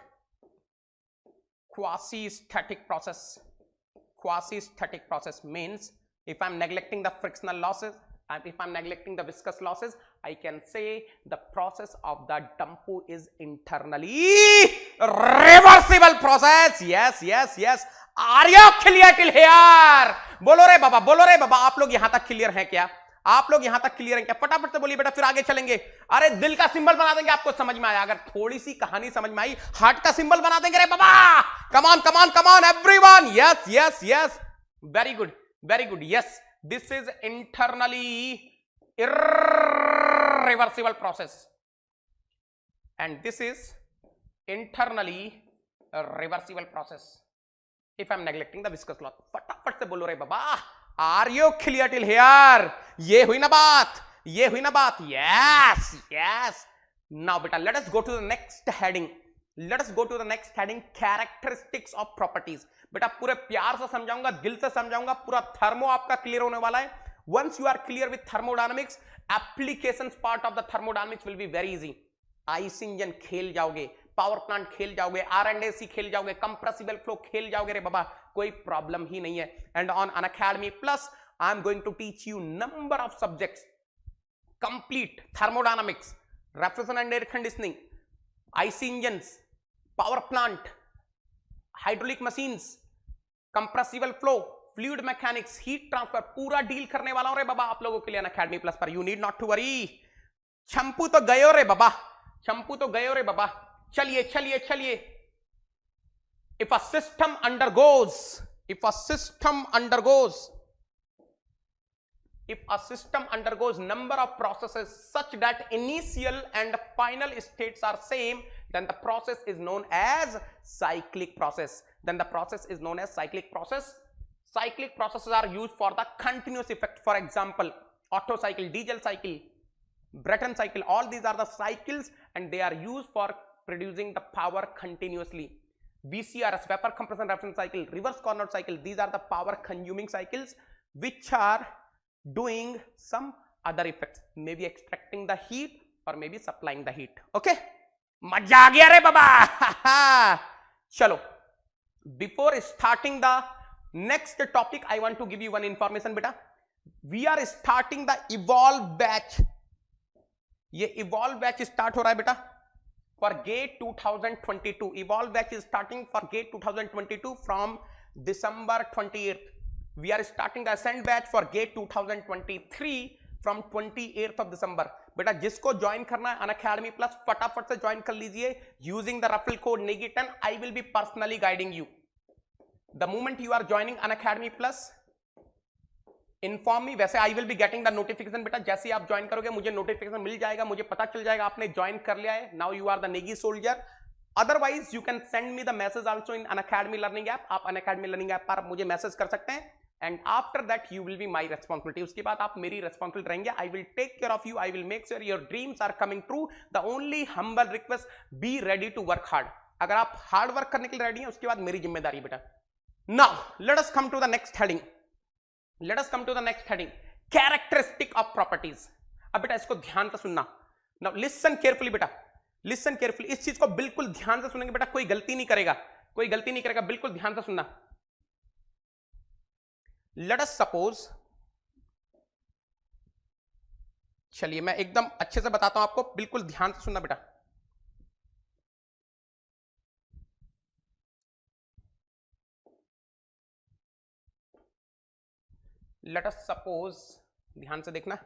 Quasi-static process. Quasi-static process means if I'm neglecting the frictional losses and if I'm neglecting the viscous losses, I can say the process of the Dumpo is internally reversible process. Yes, yes, yes. Are you clear till here? बोलो रे बाबा, बोलो रे बाबा, आप लोग यहां तक clear हैं क्या? आप लोग यहां तक क्लियर हैं क्या? फटाफट से बोलिए बेटा, फिर आगे चलेंगे। अरे दिल का सिंबल बना देंगे, आपको समझ में आया। अगर थोड़ी सी कहानी समझ में आई, हार्ट का सिंबल बना देंगे रे बाबा। Come on, come on, come on everyone. Yes, yes, yes, very good, very good. Yes, this is internally irreversible process and this is internally reversible process if I'm neglecting the viscous law. फटाफट से बोलो रे बाबा, are you clear till here? ये हुई ना बात, ये हुई ना बात। Yes, yes. नाउ बेटा let us go to the next heading, let us go to the next heading, characteristics of properties. बेटा पूरे प्यार से समझाऊंगा, दिल से समझाऊंगा, पूरा थर्मो आपका क्लियर होने वाला है। Once you are clear with thermodynamics, applications part of the thermodynamics will be very easy. Ice engine खेल जाओगे, पावर प्लांट खेल जाओगे, R&AC खेल जाओगे, कंप्रेसिबल फ्लो खेल जाओगे रे बाबा, कोई प्रॉब्लम ही नहीं है। And on Unacademy plus I am going to teach you number of subjects, complete thermodynamics, refrigeration and air conditioning, IC engines, power plant, hydraulic machines, compressible flow, fluid mechanics, heat transfer, पूरा deal करने वाला हूं रे बाबा आप लोगों के लिए अनअकैडमी प्लस पर। You need not to worry. Champu तो गयो रे बाबा, चंपू तो गयो रे बाबा। चलिए चलिए चलिए। If a system undergoes, if a system undergoes, if a system undergoes number of processes such that initial and final states are same, then the process is known as cyclic process. Then the process is known as cyclic process. Cyclic processes are used for the continuous effect. For example, Otto cycle, diesel cycle, Brayton cycle, all these are the cycles and they are used for producing the power continuously. VCRS, vapor compression reference cycle, reverse Carnot cycle, these are the power consuming cycles which are doing some other effects, maybe extracting the heat or maybe supplying the heat. Okay, मजा आ गया रे बाबा। चलो, before starting the next topic I want to give you one information बेटा। we are starting the evolve batch, ये evolve batch start हो रहा है बेटा for GATE 2022। evolve batch is starting for GATE 2022 from December 28th. We are starting the Ascent batch for GATE 2023 from 28th of December. बेटा जिसको join करना है Unacademy plus फटाफट से ज्वाइन कर लीजिए using the referral code NEGI10. I will be personally guiding you. The moment you are joining Unacademy plus inform me. वैसे I will be getting the notification. बेटा जैसे आप ज्वाइन करोगे मुझे नोटिफिकेशन मिल जाएगा, मुझे पता चल जाएगा आपने ज्वाइन कर लिया है. Now you are the Negi soldier. Otherwise you can send me the message also in Unacademy learning app. आप अनअकैडमी लर्निंग ऐप पर मुझे मैसेज कर सकते हैं and after that you will be my responsibility. उसके बाद आप मेरी रेस्पॉन्सिबिलिटी रहेंगे. I will take care of you. I will make sure your dreams are coming true. The only humble request, be ready to work hard. अगर आप hard work करने के लिए रेडी हैं उसके बाद मेरी जिम्मेदारी बेटा. Now let us come to the next heading. Let us come to the next heading, characteristic of properties. अब बेटा इसको ध्यान से सुनना. नाउ लिसन केयरफुली बेटा, लिसन केयरफुली. इस चीज को बिल्कुल ध्यान से सुनेंगे बेटा, कोई गलती नहीं करेगा, कोई गलती नहीं करेगा. बिल्कुल ध्यान से सुनना. लेट अस सपोज, चलिए मैं एकदम अच्छे से बताता हूं आपको, बिल्कुल ध्यान से सुनना बेटा. लेट अस सपोज, ध्यान से देखना.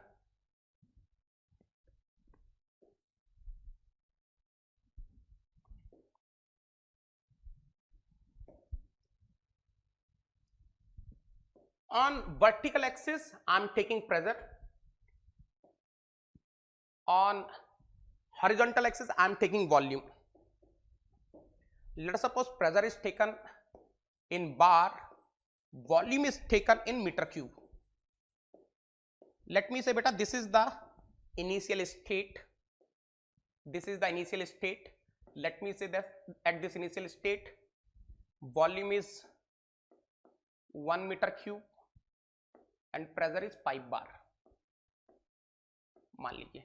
On vertical axis I am taking pressure. On horizontal axis I am taking volume. Let us suppose pressure is taken in bar, volume is taken in meter cube. Let me say beta this is the initial state. This is the initial state. Let me say that at this initial state volume is 1 meter cube and pressure is 5 bar. मान लीजिए.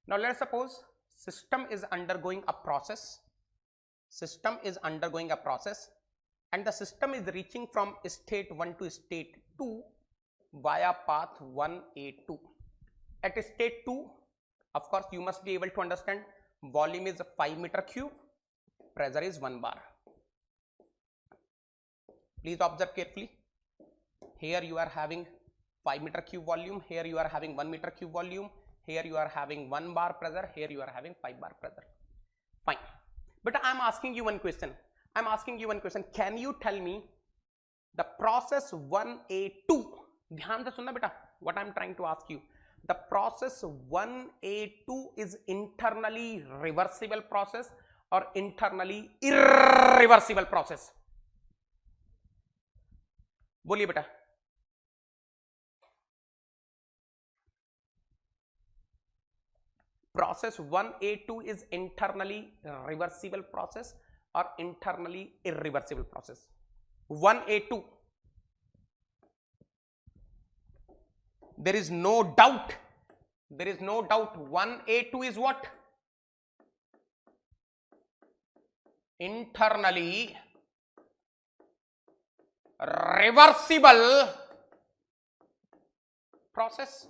Now let's suppose system is undergoing a process. System is undergoing a process and the system is reaching from state 1 to state 2 via path 1A2. At state 2, of course you must be able to understand volume is 5 meter cube, pressure is 1 bar. Please observe carefully. Here you are having 5 meter cube volume, here you are having 1 meter cube volume, here you are having 1 bar pressure, here you are having 5 bar pressure. Fine. But I am asking you one question. I am asking you one question. Can you tell me the process 1A2? ध्यान से सुनना बेटा. What I am trying to ask you. The process 1A2 is internally reversible process or internally irreversible process? बोलिए बेटा. Process 1A2 is internally reversible process or internally irreversible process? 1A2, there is no doubt, there is no doubt 1A2 is what? Internally reversible process.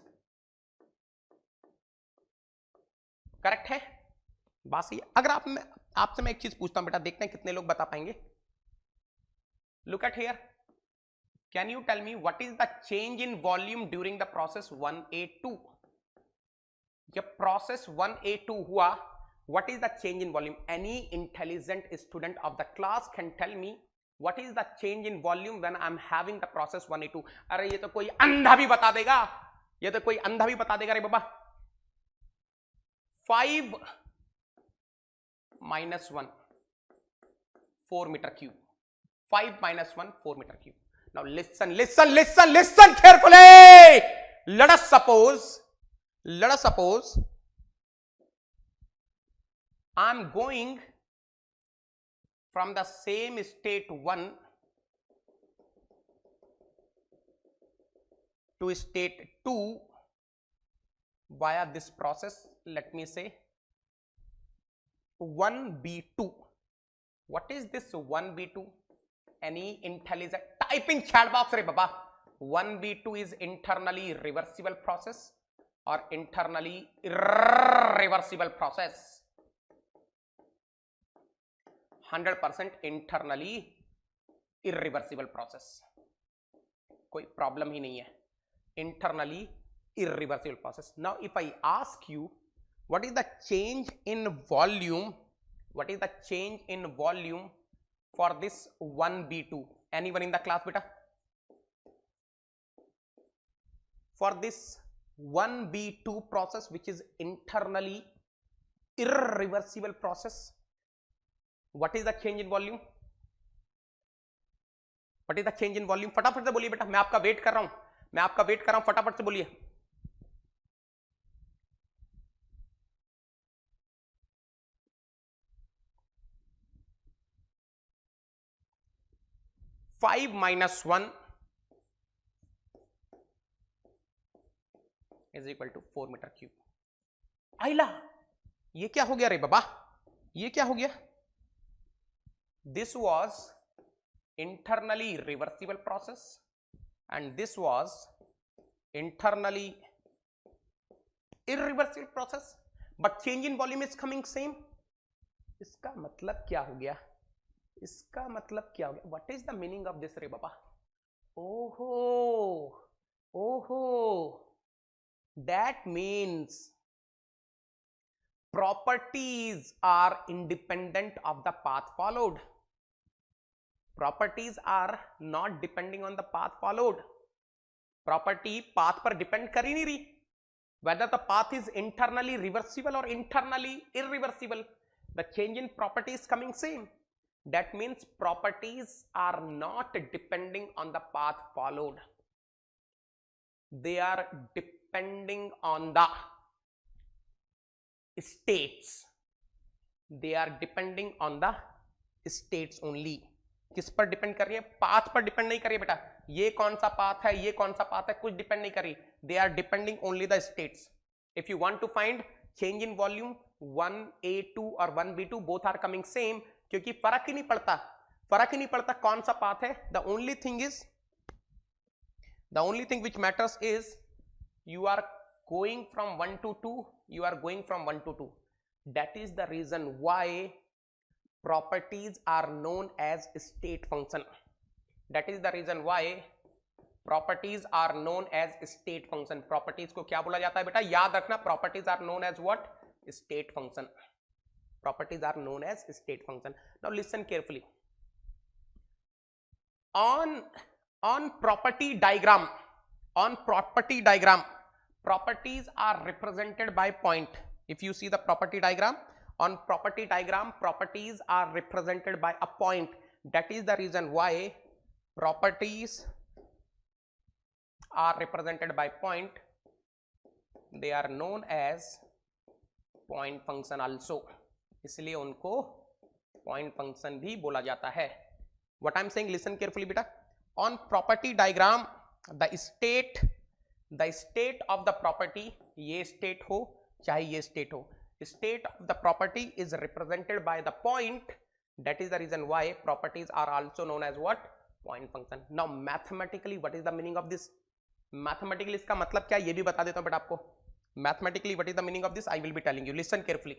Correct है बात सही है. अगर आपसे मैं एक चीज पूछता हूं बेटा, देखते हैं कितने लोग बता पाएंगे. Look at here. Can you tell me what is the change in volume during the process 1A2? जब प्रोसेस 1A2 हुआ, what is the change in volume? Any intelligent student of the class can tell me what is the change in volume when I am having the process 1A2. अरे ये तो कोई अंधा भी बता देगा, ये तो कोई अंधा भी बता देगा रे बाबा. 5 minus 1 4 meter cube. 5 minus 1 4 meter cube. Now listen carefully. Let us suppose I am going from the same state 1 to state 2 via this process. Let me say 1B2. What is this 1B2? Any intelligent? Type in chat box re baba. 1B2 is internally reversible process or internally irreversible process? 100% internally irreversible process, कोई problem ही नहीं है, internally irreversible process. Now if I ask you what is the change in volume, what is the change in volume for this 1b2? Anyone in the class beta? For this 1b2 process which is internally irreversible process, what is the change in volume? What is the change in volume? फटाफट से बोलिए बेटा, मैं आपका wait कर रहा हूं, मैं आपका वेट कर रहा हूं, फटाफट से बोलिए. Five minus one is equal to 4 metre cube. आइला, ये क्या हो गया रे बाबा, ये क्या हो गया? This was internally reversible process and this was internally irreversible process, but change in volume is coming same. इसका मतलब क्या हो गया? इसका मतलब क्या हो गया? What is the meaning of this रे बाबा? ओहो ओहो, that means properties are independent of the path followed. Properties are not depending on the path followed. Property path पर depend कर ही नहीं रही. Whether the path is internally reversible or internally irreversible, the change in property is coming same. That means properties are not depending on the path followed. They are depending on the states. They are depending on the states only. किस पर depend कर रही है? Path पर depend नहीं कर रही है बेटा. ये कौन सा पाथ है, ये कौन सा पाथ है, कुछ डिपेंड नहीं कर रही. They are depending only the states. If you want to find change in volume, 1a2 और 1b2 both are coming same, क्योंकि फर्क ही नहीं पड़ता, फर्क ही नहीं पड़ता कौन सा पाथ है. The only thing which matters is you are going from 1 to 2, you are going from 1 to 2. That is the reason why properties are known as state function. That is the reason why properties are known as state function. Properties को क्या बोला जाता है बेटा? याद रखना, properties are known as what? State function. Properties are known as state function. Now listen carefully. On property diagram, properties are represented by point. If you see the property diagram, on property diagram, properties are represented by a point. That is the reason why properties are represented by point. They are known as point function also. इसलिए उनको point function भी बोला जाता है. What I am saying, listen carefully beta. On property diagram, the state of the property, ये state हो चाहे ये state हो, state of the property is represented by the point. That is the reason why properties are also known as what? Point function. Now mathematically what is the meaning of this? Mathematically इसका मतलब क्या, ये भी बता देता हूं बेटा आपको. Mathematically what is the meaning of this? I will be telling you. Listen carefully.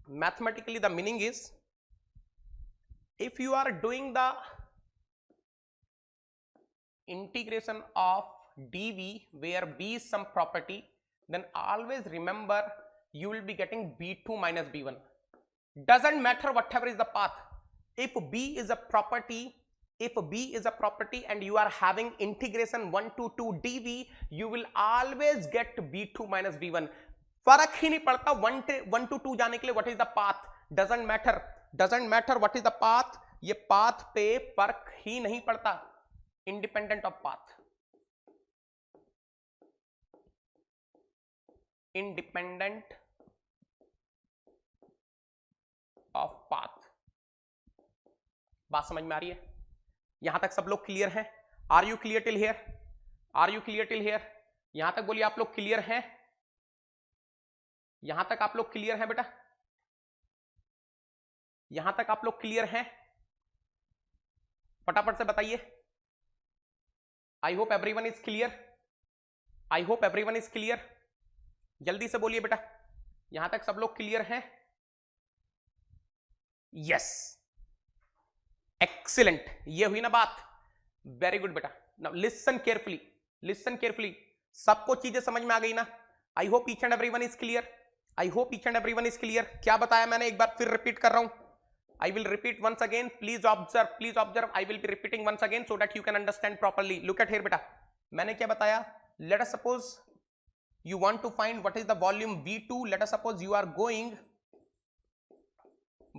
Mathematically the meaning is, if you are doing the integration of dv where b is some property, then always remember you will be getting b2 minus b1. Doesn't matter whatever is the path. If b is a property and you are having integration 1 to 2 dv, you will always get b2 minus b1. फर्क ही नहीं पड़ता 1 to 2 जाने के लिए what is the path. Doesn't matter what is the path. ये path पे फर्क ही नहीं पड़ता, independent of path. Independent of path. बात समझ में आ रही है? यहां तक सब लोग क्लियर हैं? Are you clear till here? Are you clear till here? यहां तक बोलिए आप लोग क्लियर हैं? यहां तक आप लोग क्लियर हैं बेटा? यहां तक आप लोग क्लियर हैं? फटाफट से बताइए. I hope everyone is clear. I hope everyone is clear. जल्दी से बोलिए बेटा, यहां तक सब लोग क्लियर हैं? यस. एक्सीलेंट, ये हुई ना बात, वेरी गुड बेटा। Now listen carefully, listen carefully, सबको चीजें समझ में आ गई ना? I hope each and everyone is clear, I hope each and everyone is clear. क्या बताया मैंने, एक बार फिर रिपीट कर रहा हूं, I will repeat once again, please observe, I will be repeating once again so that you can understand properly. Look at here beta, मैंने क्या बताया, let us suppose you want to find what is the volume V2, let us suppose you are going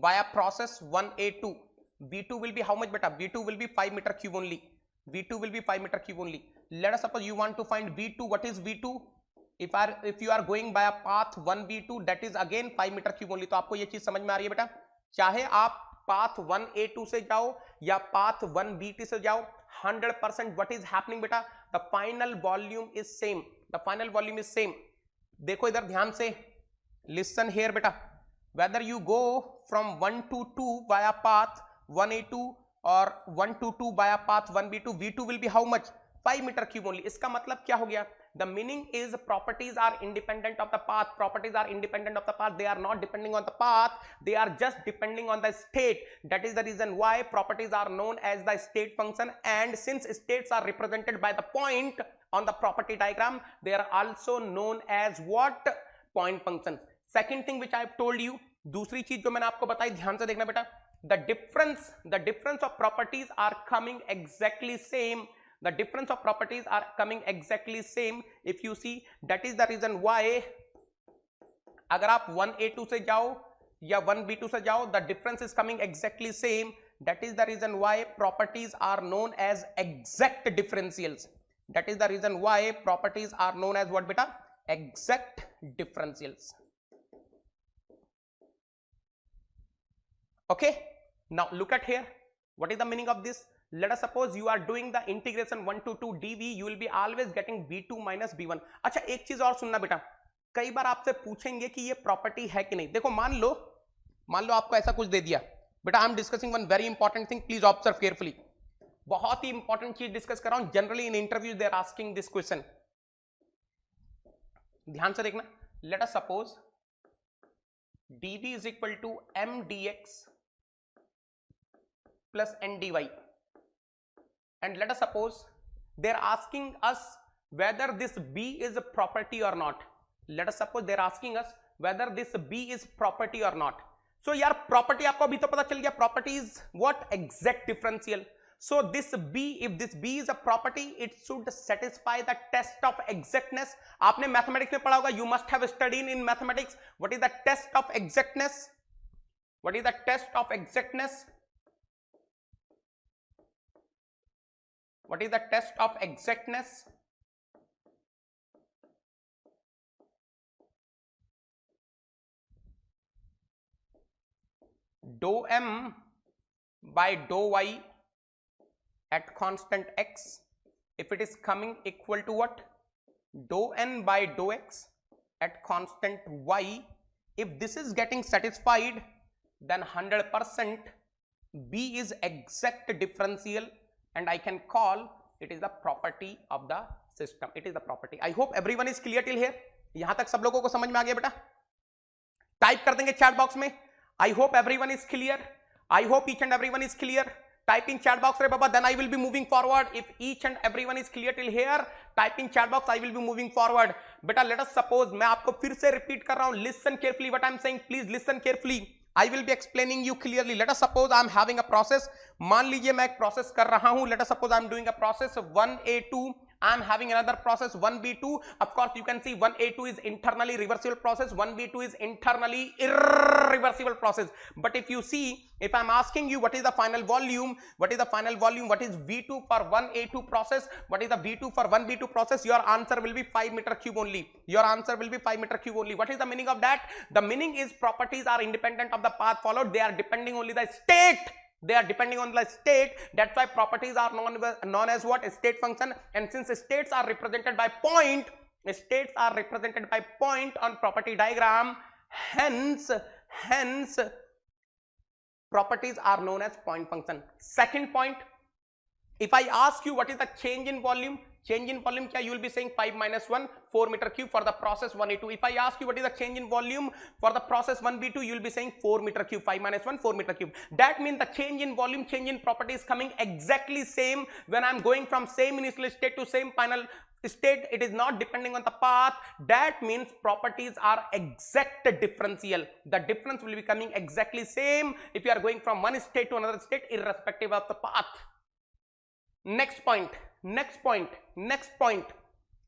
via process 1A2, V2 will be how much beta, V2 will be 5 meter cube only, V2 will be 5 meter cube only. Let us suppose you want to find V2, what is V2? If you are going by a path 1V2, that is again 5 meter cube only. तो आपको ये चीज समझ में आ रही है बेटा, चाहे आप पाथ 1A2 से जाओ या पाथ 1BT से जाओ, 100% व्हाट इज हैपनिंग बेटा, the final volume is same, the final volume is same. देखो इधर ध्यान से, लिसन हियर बेटा, whether you go from 1 to 2 via path 1A2 और 1 to 2 via path 1B2, V2 will be how much, 5 metre cube only. इसका मतलब क्या हो गया, the meaning is properties are independent of the path, properties are independent of the path, they are not depending on the path, they are just depending on the state. That is the reason why properties are known as the state function, and since states are represented by the point on the property diagram, they are also known as what, point functions. Second thing which I have told you, दूसरी चीज जो मैंने आपको बताई, ध्यान से देखना बेटा, the difference of properties are coming exactly same, the difference of properties are coming exactly same if you see. That is the reason why अगर आप 1A2 से जाओ या 1B2 से जाओ, the difference is coming exactly same. That is the reason why properties are known as exact differentials. That is the reason why properties are known as what beta, exact differentials. Okay, now look at here, what is the meaning of this? Let us suppose you are doing the integration 1 to 2 dv, you will be always getting v2 minus v1. अच्छा एक चीज और सुनना बेटा, कई बार आपसे पूछेंगे कि ये प्रॉपर्टी है कि नहीं। देखो मान लो आपको ऐसा कुछ दे दिया बेटा, I am discussing one very important thing, please observe carefully, बहुत ही इंपॉर्टेंट चीज डिस्कस कर रहा हूं, generally in interview they are asking this question, ध्यान से देखना। Let us suppose dv is equal to m dx plus n dy, and let us suppose they are asking us whether this b is a property or not. Let us suppose they are asking us whether this b is property or not. So यार property आपको अभी तो पता चल गया, property is what, exact differential. So this b, if this b is a property, it should satisfy the test of exactness. आपने mathematics में पढ़ा होगा, you must have studied in mathematics. What is the test of exactness? What is the test of exactness? What is the test of exactness? Dou m by dou y at constant x, if it is coming equal to what, dou n by dou x at constant y, if this is getting satisfied, then 100% b is exact differential, and I can call it is the property of the system. It is the property. I hope everyone is clear till here. यहां तक सब लोगों को समझ में आ गया बेटा? Type कर देंगे चैट बॉक्स में, I hope everyone is clear. I hope each and everyone is clear. Type in chat box, Baba, then I will be moving forward. If each and everyone is clear till here, type in chat box, I will be moving forward. Beta, let us suppose, मैं आपको फिर से repeat कर रहा हूं, listen carefully what I am saying, please listen carefully. I will be explaining you clearly. Let us suppose I am having a process. मान लीजिए मैं एक process कर रहा हूं. Let us suppose I am doing a process 1A2. I am having another process 1B2. Of course, you can see 1A2 is internally reversible process. 1B2 is internally irreversible process. But if you see, if I am asking you what is the final volume, what is the final volume, what is V2 for 1A2 process, what is the V2 for 1B2 process, your answer will be 5 meter cube only. Your answer will be 5 meter cube only. What is the meaning of that? The meaning is properties are independent of the path followed. They are depending only the state. They are depending on the state. That's why properties are known as what? State function. And since states are represented by point, states are represented by point on property diagram. Hence properties are known as point function. Second point, if I ask you what is the change in volume, change in volume kya, you will be saying 5 minus 1 4 meter cube for the process 1A2. If I ask you what is the change in volume for the process 1B2, you will be saying 4 meter cube. 5 minus 1 4 meter cube. That means the change in volume, change in property is coming exactly same when I'm going from same initial state to same final state. It is not depending on the path. That means properties are exact differential. The difference will be coming exactly same if you are going from one state to another state irrespective of the path. Next point.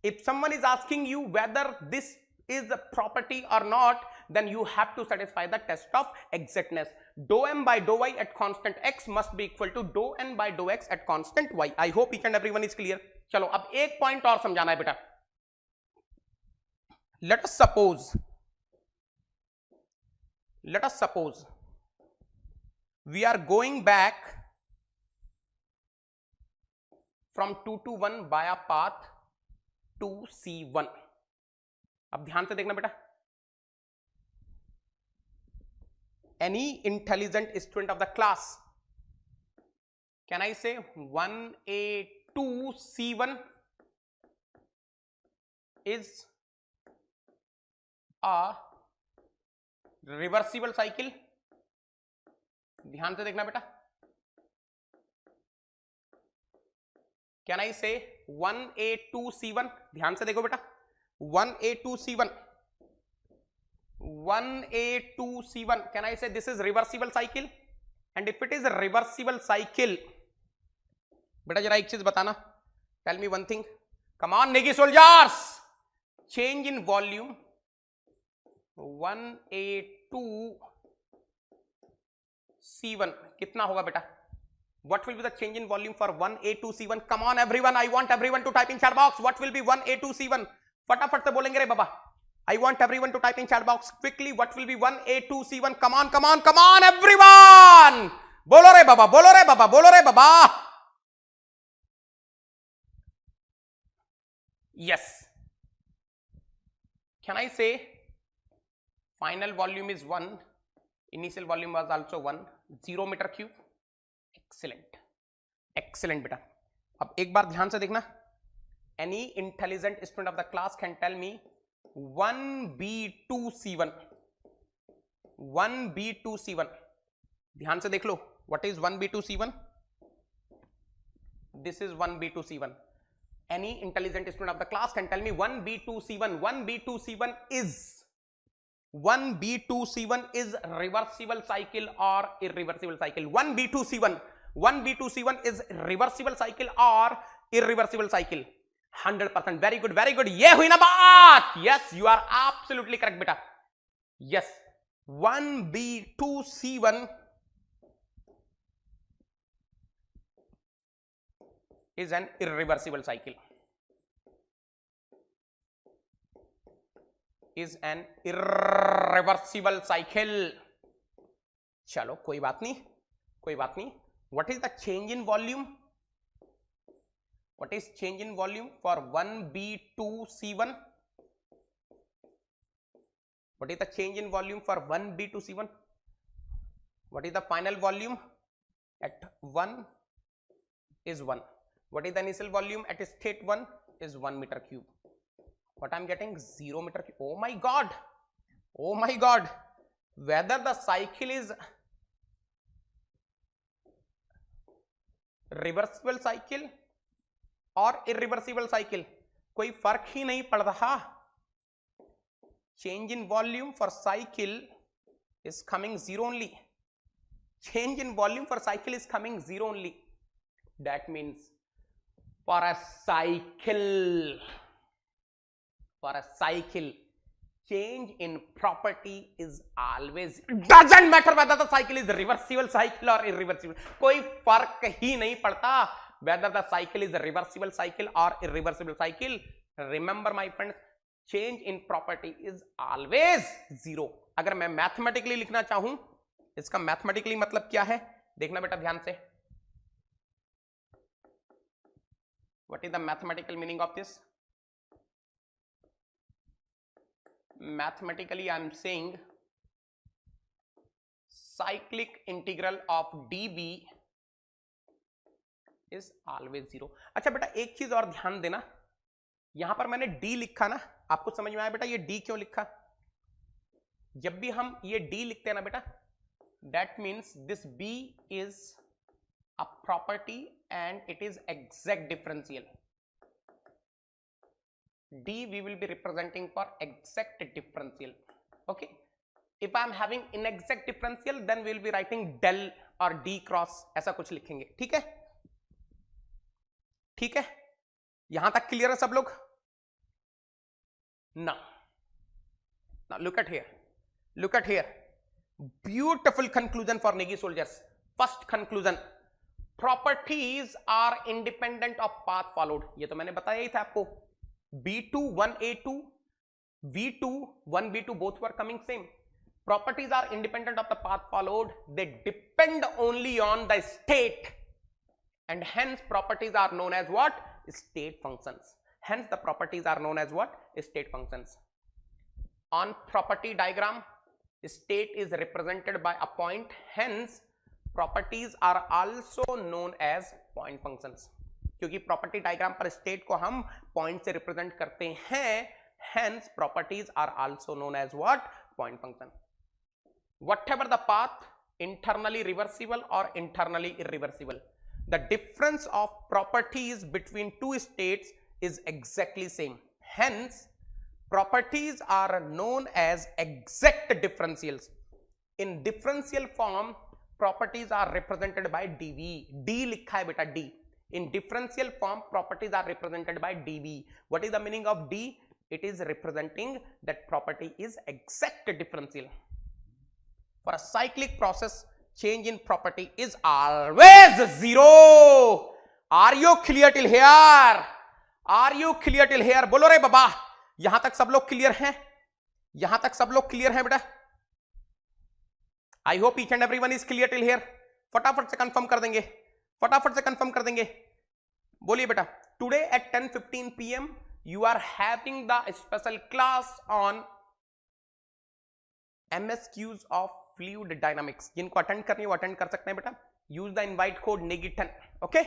If someone is asking you whether this is a property or not, then you have to satisfy the test of exactness. Dou m by dou y at constant x must be equal to dou n by dou x at constant y. I hope each and everyone is clear. चलो अब एक point और समझाना है बेटा. Let us suppose we are going back from 2 to 1 via path 2C1. अब ध्यान से देखना बेटा. Any intelligent student of the class, can I say 1A2C1 is a reversible cycle? ध्यान से देखना बेटा. Can I say 1A2C1? ध्यान से देखो बेटा. 1A2C1. Can I say this is reversible cycle? And if it is a reversible cycle, बेटा जरा एक चीज बताना. Tell me one thing. Come on, Negi soldiers. Change in volume 1A2C1 कितना होगा बेटा? What will be the change in volume for 1A2C1? Come on everyone, I want everyone to type in chat box. What will be 1A2C1? फटाफट से बोलेंगे रे बाबा. I want everyone to type in chat box quickly. What will be 1A2C1? Come on everyone. बोलो रे बाबा. Yes. Can I say final volume is 1, initial volume was also 1, 0 meter cube? Excellent बेटा. अब एक बार ध्यान से देखना. Any intelligent student of the class can tell me 1B2C1. ध्यान से देख लो. What is 1B2C1? This is 1B2C1. Any intelligent student of the class can tell me 1B2C1. 1B2C1 is reversible cycle or irreversible cycle? 1B2C1 is reversible cycle or irreversible cycle? 100%. Very good. ये हुई ना बात. Yes, you are absolutely correct बेटा. Yes, 1B2C1 is an irreversible cycle. चलो कोई बात नहीं. What is the change in volume? What is change in volume for 1B2C1? What is the change in volume for 1B2C1? What is the final volume at 1 is 1. What is the initial volume at state 1 is 1 meter cube. What I'm getting? 0 meter cube. Oh my god. Whether the cycle is reversible cycle और irreversible cycle कोई फर्क ही नहीं पड़ रहा. Change in volume for cycle is coming 0 only. Change in volume for cycle is coming 0 only. That means for a cycle, change in property is always, doesn't matter whether the cycle is reversible cycle or irreversible. कोई फर्क ही नहीं पड़ता whether the cycle is a reversible cycle or irreversible cycle. Remember my friends, change in property is always 0. अगर मैं mathematically लिखना चाहूं, इसका mathematically मतलब क्या है देखना बेटा ध्यान से. What is the mathematical meaning of this? Mathematically I am saying cyclic integral of dB is always 0। अच्छा बेटा एक चीज और ध्यान देना, यहां पर मैंने d लिखा ना, आपको समझ में आया बेटा ये d क्यों लिखा? जब भी हम ये d लिखते हैं ना बेटा, that means this b is a property and it is exact differential. d we will be representing for exact differential. Okay, if I am having inexact differential then we will be writing del और d cross ऐसा कुछ लिखेंगे। ठीक है, ठीक है, यहां तक क्लियर है सब लोग? Now look at here, look at here, beautiful conclusion for Negi soldiers. First conclusion, properties are independent of path followed. ये तो मैंने बताया ही था आपको, B2 1A2 V2 1B2 both were coming same. Properties are independent of the path followed, they depend only on the state and hence properties are known as what? State functions. Hence the properties are known as what? State functions. On property diagram, state is represented by a point, hence properties are also known as point functions. क्योंकि property diagram पर state को हम point से represent करते हैं, hence properties are also known as what? Point function. Whatever the path, internally reversible or internally irreversible, the difference of properties between two states is exactly same. Hence properties are known as exact differentials. In differential form properties are represented by dv. d लिखा है बेटा, d. In differential form properties are represented by dv. What is the meaning of d? It is representing that property is exact differential. For a cyclic process, change in property is always 0. Are you clear till here? Are you clear till here? बोलो रे बाबा, यहां तक सब लोग clear हैं? यहां तक सब लोग क्लियर हैं बेटा? I hope each and everyone is clear till here. फटाफट से कंफर्म कर देंगे, फटाफट से कंफर्म कर देंगे। बोलिए बेटा, today at 10:15 PM you are having the special class on MSQs of fluid dynamics. जिनको अटेंड करनी है वो अटेंड कर सकते हैं बेटा। Use the invite code NEGI10. Okay,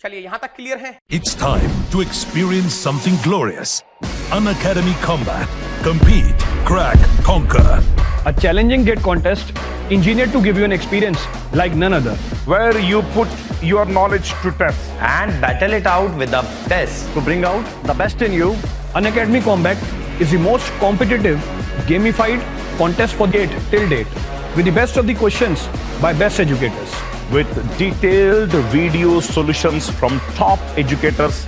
चलिए यहां तक क्लियर है? It's time to experience something glorious. Unacademy Combat. Compete, crack, conquer. A challenging gate contest engineered to give you an experience like none other. Where you put your knowledge to test and battle it out with the best. To bring out the best in you, Unacademy Combat is the most competitive, gamified contest for GATE till date, with the best of the questions by best educators. with detailed video solutions from top educators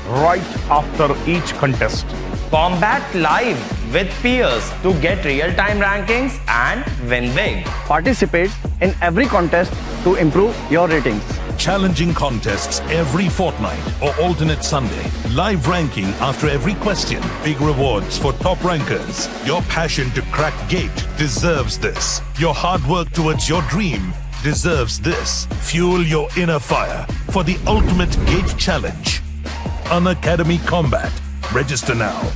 right after each contest. Combat live with peers to get real-time rankings and win big. Participate in every contest to improve your ratings. Challenging contests every fortnight or alternate Sunday. Live ranking after every question. Big rewards for top rankers. Your passion to crack GATE deserves this. Your hard work towards your dream deserves this. Fuel your inner fire for the ultimate GATE challenge. Unacademy Combat. Register now.